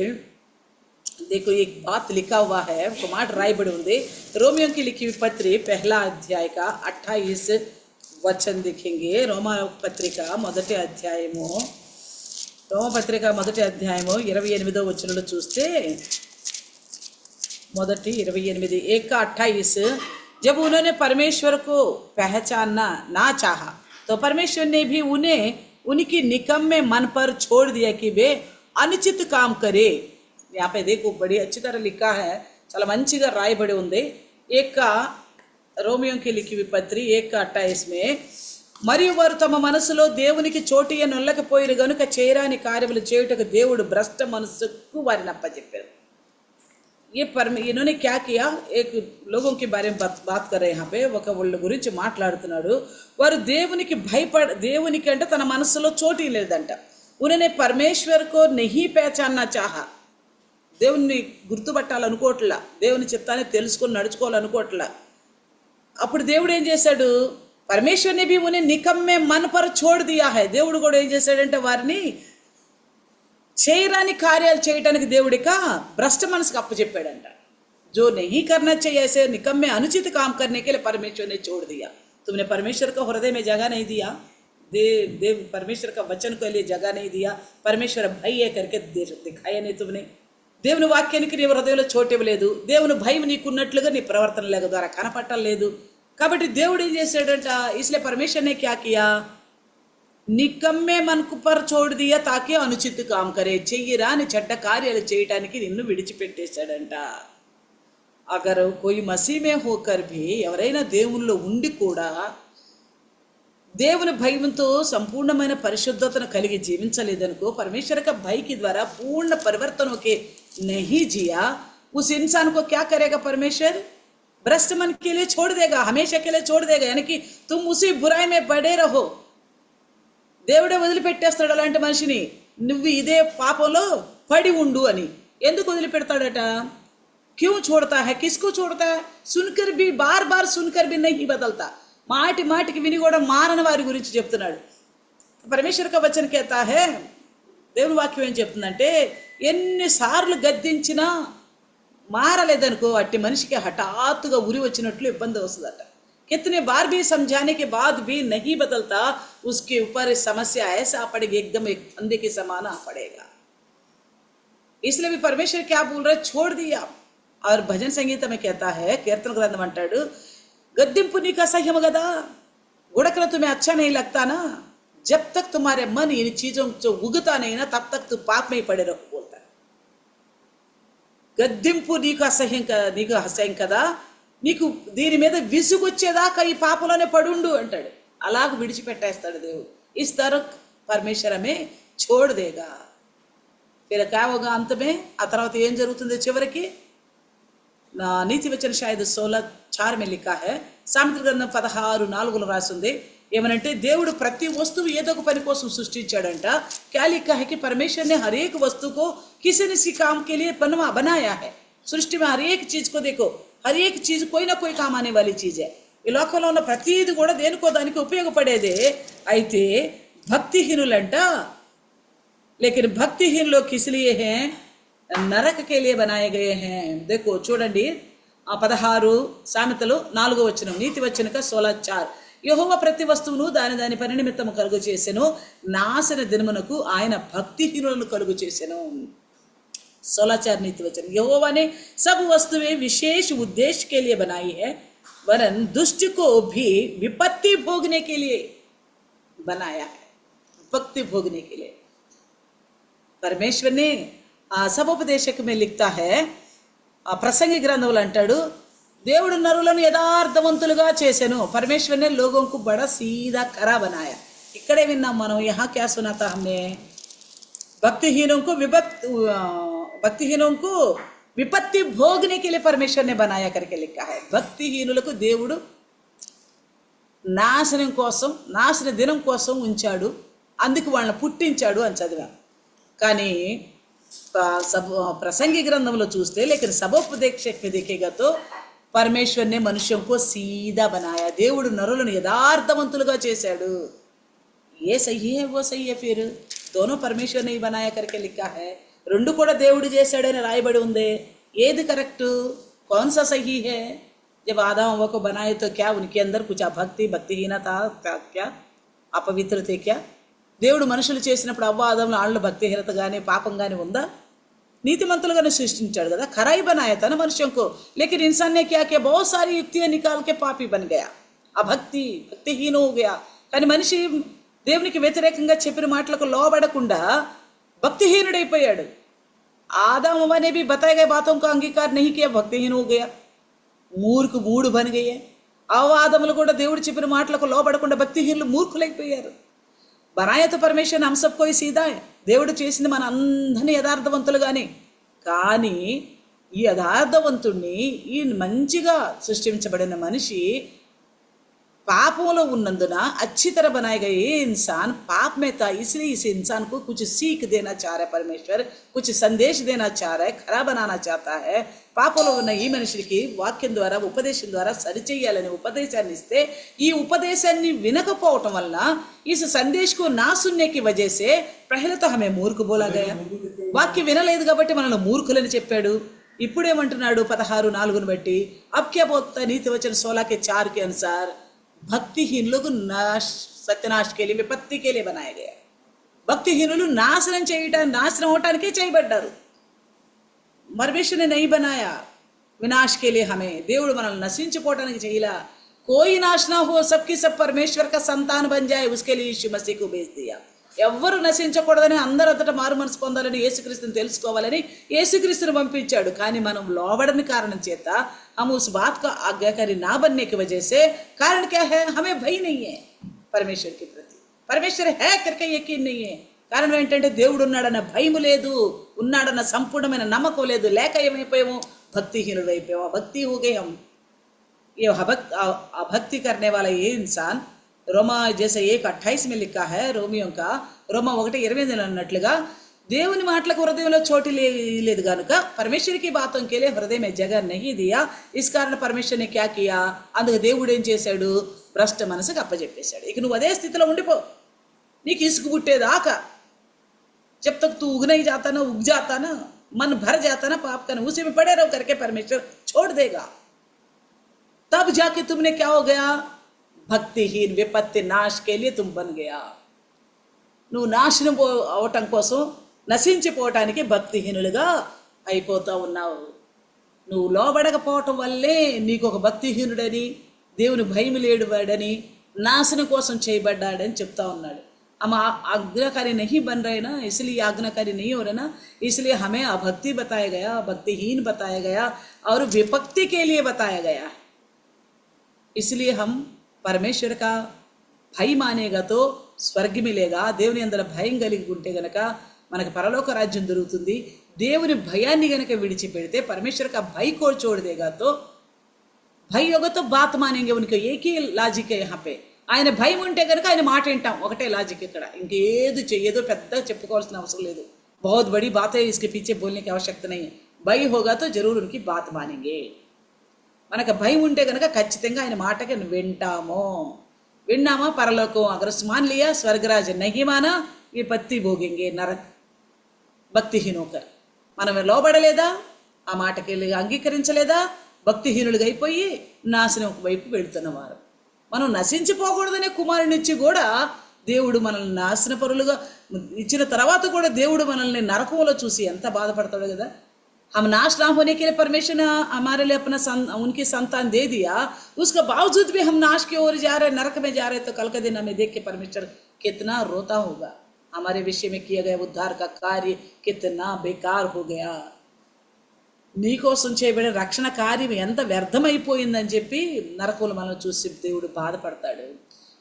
देखो एक बात लिखा हुआ है, మాట రాయబడి ఉంది। रोमियो की लिखी हुई पत्री 1 अध्याय का 28 वचन देखेंगे। रोमा पत्रिका మొదటి అధ్యాయము 28వ వచనంలో చూస్తే మొదటి 28 1:28, जब उन्होंने परमेश्वर को पहचानना ना चाहा तो परमेश्वर ने भी उन्हें उनकी निकम्मे मन पर छोड़ दिया कि वे अनुचित काम करे। यहाँ पे देखो बड़ी अच्छी तरह लिखा है, చాలా మంచిగా రాయబడి ఉంది। రోమియోకి लिखी हुई पत्री 1:28 में, మరియు వారు తమ మనసులో దేవునికి చోటు నొల్లకపోయిన గనుక చేయరాని కార్యములు చేయుటకు దేవుడు భ్రష్ట మనసుకు వారిని అప్పచెప్పారు। इन्होंने क्या किया? एक लोगों के बारे में बात कर रहे हैं यहाँ पे। ఒక వాళ్ళ గురించి మాట్లాడుతున్నాడు। వారు దేవునికి దేవునికి అంటే తన మనసులో చోటు లేదంట। उन्होंने परमेश्वर को नहीं पहचानना चाहा, దేవుని గుర్తుపట్టాలనుకోవట్లా, దేవుని చిత్తాన్ని తెలుసుకొని నడుచుకోవాలనుకోవట్లా। అప్పుడు దేవుడు ఏం చేశాడు? परमेश्वर ने भी उन्हें निकम्मे मन पर छोड़ दिया है। దేవుడు కూడా ఏం చేశాడంటే వారిని చేయరాని కార్యాలు చేయడానికి దేవుడిక భ్రష్ట మనసుకు అప్పచెప్పాడంట। जो नहीं करना चाहिए ऐसे निकम्मे अनुचित काम करने के लिए परमेश्वर ने छोड़ दिया। तुमने परमेश्वर को हृदय में जगह नहीं दिया, देव परमेश्वर का वचन के लिए जगह नहीं दिया, परमेश्वर भय है करके दिखाया नहीं तुमने। దేవుని వాక్యానికి నీ హృదయంలో చోటు ఇవ్వలేదు, దేవుని భయం నీకున్నట్లుగా నీ ప్రవర్తన ద్వారా కనపట్టలేదు। కాబట్టి దేవుడు ఏం చేశాడంట? इसलिए परमेश्वर ने क्या किया? నికమ్మే మనకు పర్ చోడు దియా తాకే అనుచిత కామ్ కరే, చెయ్యరాని చెడ్డ కార్యాలు చేయడానికి నిన్ను విడిచిపెట్టేశాడంట। అగర్ కోయి మసీమే హోకర్ భీ, ఎవరైనా దేవుల్లో ఉండి కూడా దేవుని భయంతో సంపూర్ణమైన పరిశుద్ధతను కలిగి జీవించలేదనుకో, परमेश्वर का भय के द्वारा पूर्ण परिवर्तन होके नहीं जिया, उस इंसान को क्या करेगा परमेश्वर? भ्रष्ट मन के लिए छोड़ देगा, हमेशा के लिए छोड़ देगा। यानी कि तुम उसी बुराई में बड़े रहो। దేవుడే వదిలిపెట్టేస్తాడు అలాంటి మనిషిని, నువ్వు ఇదే పాపంలో పడి ఉండు అని। ఎందుకు వదిలిపెడతాడట? क्यों छोड़ता है, किसको छोड़ता है? सुनकर भी बार बार सुनकर भी नहीं बदलता. మాటి మాటికి విని కూడా మారని వారి గురించి చెప్తున్నాడు. పరమేశ్వర కా వచన कहता है, దేవుని వాక్యం ఏం చెప్తుందంటే, ఎన్నిసార్లు గద్దించినా మారలేదనుకో అట్టి మనిషికి హఠాత్తుగా ఉరి వచ్చినట్లు ఇబ్బంది వస్తుందట. कितने बार भी समझाने के बाद भी नहीं बदलता, उसके ऊपर समस्या ऐसा पड़ेगी, एकदम एक फंदे के समान आ पड़ेगा. इसलिए भी परमेश्वर क्या बोल रहा है, छोड़ दिया. और भजन संगीत में कहता है, कीर्तन ग्रंथ अंटाడు, गद्दिंपु नीకు असह्यम కదా, गुड़कना तुम्हें अच्छा नहीं लगता ना, जब तक तुम्हारे मन इन चीजों से उगता नहीं ना, तब तक तू पाप में ही पड़े रहो बोलता है. గద్దింపు నీకు అసహ్యం కదా, నీకు దీని మీద విసుగొచ్చేదాకా ఈ పాపంలోనే పడుండు అంటాడు. అలాగ విడిచిపెట్టేస్తాడు దేవుడు. इस तरह परमेश्वर हमें छोड़ देगा. फिर क्या होगा अंत में? ఆ తర్వాత ఏం జరుగుతుంది చివరికి? నీతి వచన शायद 16:4 में लिखा है. సామెతల గ్రంథం 16:4 రాసింది ఏమనంటే, దేవుడు ప్రతి వస్తువు ఏదో ఒక పని కోసం సృష్టించాడంట. क्या लिखा है कि परमेश्वर ने हर एक वस्तु को किसी न किसी काम के लिए बनाया है. सृष्टि में हर एक चीज को देखो, हर एक चीज कोई ना कोई काम आने वाली चीज है. ఈ లోకంలో ఉన్న ప్రతిది కూడా దేనికో దానికి ఉపయోగపడేదే. అయితే భక్తిహీనులంట, लेकिन भक्तिहीन लोग किस लिए हैं? नरक के लिए बनाए गए हैं. देखो చూడండి, 16 సామెతలు 4వ వచనం, నీతి వచనక 16:4. యెహోవా ప్రతి వస్తువును దాని దాని పని నిమిత్తము కలుగు చేసెను, నాశన దినమునకు ఆయన భక్తిహీనులను కలుగు చేసెను. 16:4 नीति वचन. यहोवा ने सब वस्तुएं विशेष उद्देश्य के लिए बनाई है, वरन दुष्ट को भी विपत्ति भोगने के लिए बनाया है. विपत्ति भोगने के लिए परमेश्वर ने सबोपदेशक में लिखता है, ప్రసంగి గ్రంథంలో అంటాడు, దేవుడు నరులను యథార్థవంతులుగా చేసెను. परमेश्वर ने लोगों को बड़ा सीधा करा बनाया. इकड़े विन्नाम మనం. यहाँ क्या सुना था हमने? भक्तिहीनों को विपत्ति भोगने के लिए परमेश्वर ने बनाया करके लिखा है. భక్తిహీనులకు దేవుడు నాశనం కోసం, నాశన దినం కోసం ఉంచాడు, అందుకు వాళ్ళని పుట్టించాడు అని చదివాం. కానీ प्रसंगी ग्रंथంలో చూస్తే, लेकिन सबोपदेशक में देखेगा तो परमेश्वर ने मनुष्यों को सीधा बनाया. దేవుడు నరులను యథార్థవంతులుగా చేశాడు. ये सही है वो सही है, फिर दोनों परमेश्वर ने ही बनाया करके लिखा है. రెండు కూడా దేవుడు చేశాడని రాయబడి ఉంది. ఏది కరెక్ట్? कौन सा सही है? जब आदम हव्वा को बनाए तो क्या उनके अंदर कुछ भक्तिहीनता था? क्या अपवित्र थे क्या? దేవుడు మనుషులు చేసినప్పుడు అవ్వ ఆదముల ఆళ్ళలో భక్తిహీనత కానీ పాపం కానీ ఉందా? నీతిమంతులుగానే సృష్టించాడు కదా. खराई बनाया था ना मनुष्यों को, लेकिन इंसान ने क्या किया? बहुत सारी युक्तियां निकाल के पापी बन गया, भक्तिहीन हो गया. కానీ మనిషి దేవునికి వ్యతిరేకంగా చెప్పిన మాటలకు లోబడకుండా భక్తిహీనుడైపోయాడు. आदम हव्वा ने भी बताए गए बातों का अंगीकार नहीं किया, भक्तिहीन हो गया, मूर्ख मूड बन गए. అవ్వ ఆదములు కూడా దేవుడు చెప్పిన మాటలకు లోబడకుండా భక్తిహీనులు మూర్ఖులైపోయారు. बनाया तो परमेश्वर हम सबको ही सीधा है. దేవుడు చేసింది మన అందరినీ యథార్థవంతులుగానే. కానీ ఈ యథార్థవంతుణ్ణి, ఈ మంచిగా సృష్టించబడిన మనిషి पापों ఉన్నందున अच्छी तरह बनाए गए ये इंसान पाप में था. इसलिए इस इंसान को कुछ सीख देना चाह रहा है परमेश्वर, कुछ संदेश देना चाह रहा है, खरा बनाना चाहता है. పాపంలో ఉన్న ఈ మనిషికి వాక్యం ద్వారా, ఉపదేశం ద్వారా సరిచేయాలని ఉపదేశాన్ని ఇస్తే, ఈ ఉపదేశాన్ని వినకపోవటం వలన इस संदेश को ना सुनने की वजह से पहले तो हमें मूर्ख बोला गया. వాక్యం వినలేదు కాబట్టి మనల్ని మూర్ఖులని చెప్పాడు. ఇప్పుడేమంటున్నాడు 16:4 బట్టి? अब क्या बोलता है नीति वचन 16:4 के अनुसार? भक्तिहीन लोग सत्यनाश के लिए, विपत्ति के लिए बनाया गया. భక్తిహీనులు నాశనం అవటానికే చేయబడ్డారు. परमेश्वर ने नहीं बनाया विनाश के लिए हमें. దేవుడు మనల్ని నశించిపోవడానికి చేయలా. कोई नाश ना हो, सबकी सब परमेश्वर का संतान बन जाए, उसके लिए यीशु मसीह को भेज दिया. ఎవ్వరు నశించకూడదని, అందరూ అంతటా మారు మనసు పొందాలని, యేసుక్రీస్తుని తెలుసుకోవాలని యేసుక్రీస్తుని పంపించాడు. కానీ మనం లోబడని కారణం చేత हम उस बात का आज्ञाकारी ना बनने की वजह से, कारण क्या है? हमें भय नहीं है परमेश्वर के प्रति, परमेश्वर है करके यकीन नहीं है. కారణం ఏంటంటే దేవుడు ఉన్నాడన్న భయం లేదు, ఉన్నాడన్న సంపూర్ణమైన నమ్మకం లేదు. లేక ఏమైపోయాము? భక్తిహీనుడు అయిపోయాము. భక్తి हो गए हम. ये अभक्ति करने वाला ये इंसान, रोमा जैसे 1:28 में लिखा है, रोमियों का रोमा 1:28 అన్నట్లుగా, దేవుని మాటలకు హృదయంలో చోటు లేదు కనుక परमेश्वर की बातों के लिए हृदय में जगह नहीं दिया, इस कारण परमेश्वर ने क्या किया, అందుకు దేవుడు ఏం చేశాడు, భ్రష్ట మనసుకు అప్పచెప్పేశాడు. ఇక నువ్వు అదే స్థితిలో ఉండిపో, నీకు ఇసుకు పుట్టేదాకా. जब तक तू उग नहीं जाता ना, उग जाता ना, मन भर जाता ना पाप का, उसी में पड़े रहो करके परमेश्वर छोड़ देगा. तब जाके तुमने क्या हो गया, भक्तिहीन विपत्ति नाश के लिए तुम बन गया. నువ్వు నాశనం అవటం కోసం, నశించిపోవటానికి భక్తిహీనులుగా అయిపోతూ ఉన్నావు. నువ్వు లోబడకపోవటం వల్లే నీకు ఒక భక్తిహీనుడని, దేవుని భయం లేడువాడని, నాశనం కోసం చేయబడ్డాడని చెప్తా ఉన్నాడు. हम आज्ञाकारी नहीं बन रहे ना, इसलिए आज्ञाकारी नहीं हो रहे ना, इसलिए हमें अभक्ति बताया गया, भक्तिहीन बताया गया और विपत्ति के लिए बताया गया. इसलिए हम परमेश्वर का భయం మానేగా తో స్వర్గ మిలేగా. దేవుని అందర భయం కలిగి ఉంటే గనక మనకు పరలోక రాజ్యం దొరుకుతుంది. దేవుని భయాన్ని గనక విడిచిపెడితే परमेश्वर का भय को छोड़ देगा तो भय होगा तो बात मानेंगे. उनके एक ही लॉजिक है यहाँ पे. ఆయన భయం ఉంటే కనుక ఆయన మాట వింటాం, ఒకటే లాజిక్ ఇక్కడ. ఇంకేది ఏదో పెద్దగా చెప్పుకోవాల్సిన అవసరం లేదు. बहुत बड़ी बात है, इसके पीछे बोलने की आवश्यकता नहीं है. భय होगा तो जरूर उनकी बात मानेंगे. మనకు భయం ఉంటే కనుక ఖచ్చితంగా ఆయన మాటకి వింటాము. విన్నామా పరలోకం, अगर मान लिया स्वर्गराज, नहीं माना विपत्ति भोगेंगे, नरक. భక్తిహీన होकर మనం లోబడలేదా, ఆ మాటకి అంగీకరించలేదా, భక్తిహీనులుగా అయిపోయి నాశనం వైపు వెళ్తున్నవారు. మనం నశించిపోకూడదనే కుమారుని ఇచ్చి కూడా దేవుడు మనల్ని నాశన పరులుగా ఇచ్చిన తర్వాత కూడా దేవుడు మనల్ని నరకంలో చూసి ఎంత బాధపడతాడు కదా. हम नाश ना होने के लिए परमेश्वर ने हमारे लिए अपना उनकी संतान दे दिया, उसके बावजूद भी हम नाश की ओर जा रहे, नरक में जा रहे, तो कल के दिन हमें देख के परमेश्वर कितना रोता होगा. हमारे विषय में किया गया उद्धार का कार्य कितना बेकार हो गया, నీకోసం చేయబడిన రక్షణ కార్యం ఎంత వ్యర్థమైపోయిందని చెప్పి నరకంలో మనం చూసి దేవుడు బాధపడతాడు.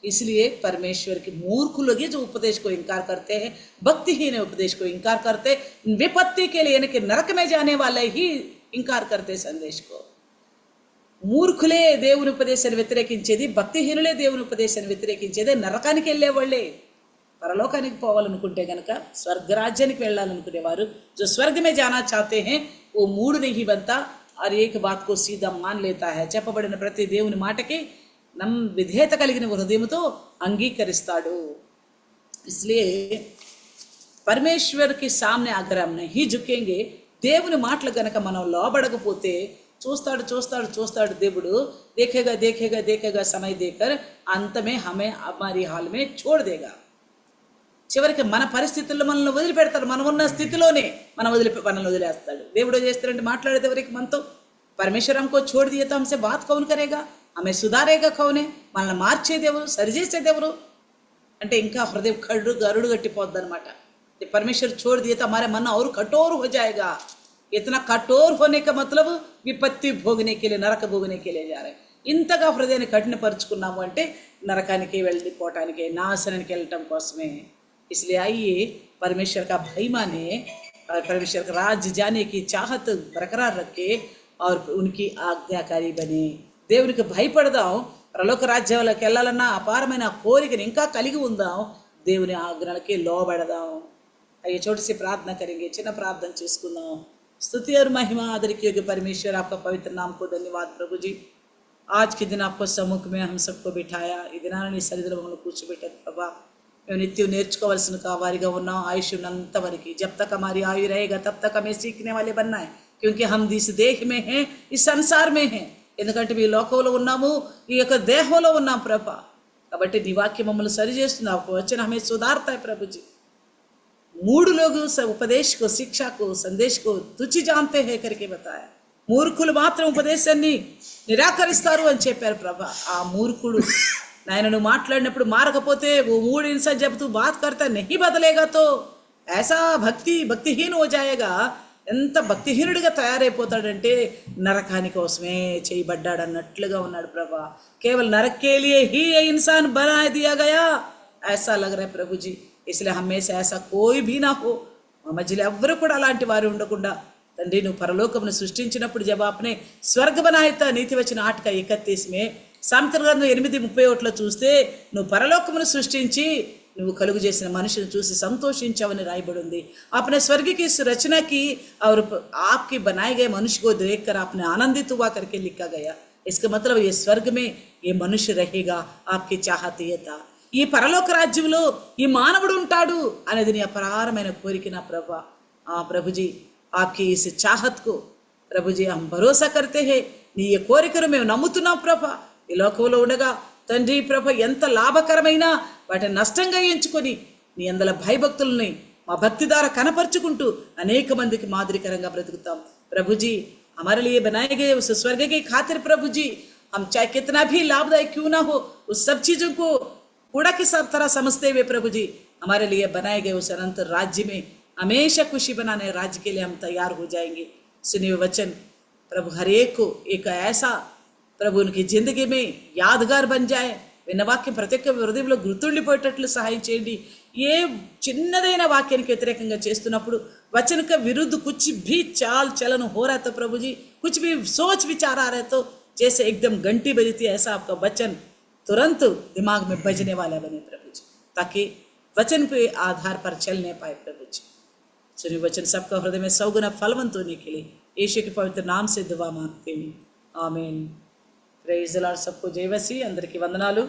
इसलिए परमेश्वर के मूर्ख लोग जो उपदेश को इनकार करते हैं, भक्तिहीन उपदेश को इनकार करते, विपत्ति के लिए यानी कि नरक में जाने वाले ही इनकार करते संदेश को. మూర్ఖులే దేవుని ఉపదేశాన్ని వ్యతిరేకించేది, భక్తిహీనులే దేవుని ఉపదేశాన్ని వ్యతిరేకించేది నరకానికి వెళ్ళే వాళ్ళే. పరలోకానికి పోవాలనుకుంటే కనుక, స్వర్గరాజ్యానికి వెళ్ళాలనుకునేవారు जो स्वर्ग में जाना चाहते हैं वो मूड नहीं बनता और एक बात को सीधा मान लेता है. చెప్పబడిన ప్రతి దేవుని మాటకి విధేయత కలిగిన హృదయంతో అంగీకరిస్తాడు. इसलिए परमेश्वर के सामने अगर हम नहीं झुकेंगे, దేవుని మాటలు గనక మనం లోబడకపోతే చూస్తాడు చూస్తాడు చూస్తాడు దేవుడు, देखेगा देखेगा देखेगा समय देकर अंत में हमें हमारी हाल में छोड़ देगा. చివరికి మన పరిస్థితుల్లో మనల్ని వదిలిపెడతాడు. మనం ఉన్న స్థితిలోనే మనల్ని వదిలేస్తాడు. దేవుడు చేస్తాడంటే మాట్లాడేది ఎవరికి మనతో. परमेश्वर हमको छोड़ दिया तो हमसे बात कौन करेगा, हमें सुधारेगा कौन है, మనల్ని మార్చేది ఎవరు, సరిచేసేది ఎవరు అంటే ఇంకా హృదయం గరుడు గట్టిపోద్ది అనమాట. परमेश्वर छोड़ दिया तो हमारे मन और कठोर हो जाएगा. इतना कठोर होने का मतलब विपत्ति भोगने के लिए, नरक भोगने के लिए जा रहे. ఇంతగా హృదయాన్ని కఠినపరుచుకున్నాము అంటే నరకానికి వెళ్ళిపోవటానికి, నాశనానికి వెళ్ళటం కోసమే. इसलिए आइए परमेश्वर का भय माने और परमेश्वर का राज्य जाने की चाहत बरकरार रखे और उनकी आज्ञाकारी बने. దేవునికి భయపడదాం, పరలోక రాజ్యాలకు వెళ్ళాలన్న అపారమైన కోరికను ఇంకా కలిగి ఉందాం, దేవుని ఆజ్ఞలకి లోబడదాం. అయ్యే छोटी सी प्रार्थना करेंगे, చిన్న ప్రార్థన చేసుకుందాం. स्तुति और महिमा आदर की योग्य परमेश्वर, आपका पवित्र नाम को धन्यवाद प्रभु जी. आज के दिन आपको सम्मुख में हम सबको बिठाया. ఈ దినాన్ని సరిదిలో మమ్మల్ని కూర్చోబెట్టారు ప్రభా. మేము నిత్యం నేర్చుకోవాల్సిన వారిగా ఉన్నాం. ఆయుష్ ఉన్నంత వరకు, जब तक हमारी आयु रहेगा तब तक हमें सीखने वाले बनना है, क्योंकि हम इस देह में हैं, इस संसार में हैं. ఎందుకంటే మీ లోకంలో ఉన్నాము, ఈ యొక్క దేహంలో ఉన్నాం ప్రభా. కాబట్టి నీ వాక్యం మమ్మల్ని సరి చేస్తుంది. आपको वचन हमें सुधारता है प्रभु जी. మూడు लोग उपदेश को, शिक्षा को, संदेश को तुच्छ जानते हैं करके बताया. మూర్ఖులు మాత్రం ఉపదేశాన్ని నిరాకరిస్తారు అని చెప్పారు ప్రభా. ఆ మూర్ఖుడు నాయన నువ్వు మాట్లాడినప్పుడు మారకపోతే, वो मूड इंसान जब तू बात करता नहीं बदलेगा तो ऐसा भक्तिहीन हो जाएगा. ఎంత భక్తిహీనుడిగా తయారైపోతాడంటే నరకాని కోసమే చేయబడ్డాడు అన్నట్లుగా ఉన్నాడు ప్రభా. కేవल नरक के लिए ही ये इंसान बना दिया गया, ऐसा लग रहा है प्रभु जी. इसलिए हमें से ऐसा कोई भी ना हो. మా మధ్యలో ఎవ్వరు కూడా అలాంటి వారు ఉండకుండా తండ్రి, నువ్వు పరలోకమును సృష్టించినప్పుడు जब आपने स्वर्ग बनाया था, నీతి వచ్చిన 8:31 में సామెతల గ్రంథం 8:31 చూస్తే, నువ్వు పరలోకమును సృష్టించి నువ్వు కలుగు చేసిన మనిషిని చూసి సంతోషించావని రాయబడి ఉంది. आपने स्वर्ग की इस रचना की और आपके बनाए गए मनुष्य को देखकर आपने आनंदित हुआ करके लिखा गया. इसका मतलब ये स्वर्ग में ये मनुष्य रहेगा, आपकी चाहत ये था. ఈ పరలోక రాజ్యంలో ఈ మానవుడు ఉంటాడు అనేది నీ అపారమైన కోరిక నా ప్రభా. प्रभु जी आपकी इस चाहत को प्रभु जी हम भरोसा करते हैं. నీ ఈ కోరికను మేము నమ్ముతున్నాం ప్రభా. ఈ లోకంలో ఉండగా తండ్రి ప్రభ ఎంత లాభకరమైన వాటిని నష్టంగా ఎంచుకొని నీ అందల భయభక్తులని మా భక్తి ద్వారా కనపరుచుకుంటూ అనేక మందికి మాదిరికరంగా బ్రతుకుతాం. प्रभु जी हमारे लिए बनाए गए उस स्वर्ग की खातिर प्रभु जी हम चाहे कितना भी लाभदायक क्यों ना हो उस सब चीजों को कूड़ा की सब तरह समझते हुए प्रभु जी हमारे लिए बनाए गए उस अनंत राज्य में हमेशा खुशी बनाने राज्य के लिए हम तैयार हो जाएंगे. सुनिए वचन प्रभु हर एक को एक ऐसा प्रभु उनकी जिंदगी में यादगार बन जाए. విన్న వాక్యం ప్రతి ఒక్క హృదయంలో గుర్తుండిపోయేటట్లు సహాయం చేయండి. ఏ చిన్నదైన వాక్యానికి వ్యతిరేకంగా చేస్తున్నప్పుడు वचन का विरुद्ध कुछ भी चाल चलन हो रहा है तो प्रभु जी कुछ भी सोच विचार आ रहे तो जैसे एकदम घंटी बजती है ऐसा आपका वचन तुरंत दिमाग में बजने वाला बने प्रभु जी, ताकि वचन पे आधार पर चलने पाए प्रभु जी. सुनिए वचन सबका हृदय में सौगुना फलवंत होने के लिए यीशु के पवित्र नाम से दुआ मांगते हैं. आमीन. Praise the Lord. सबको जय मसीह. అందరికీ వందనాలు.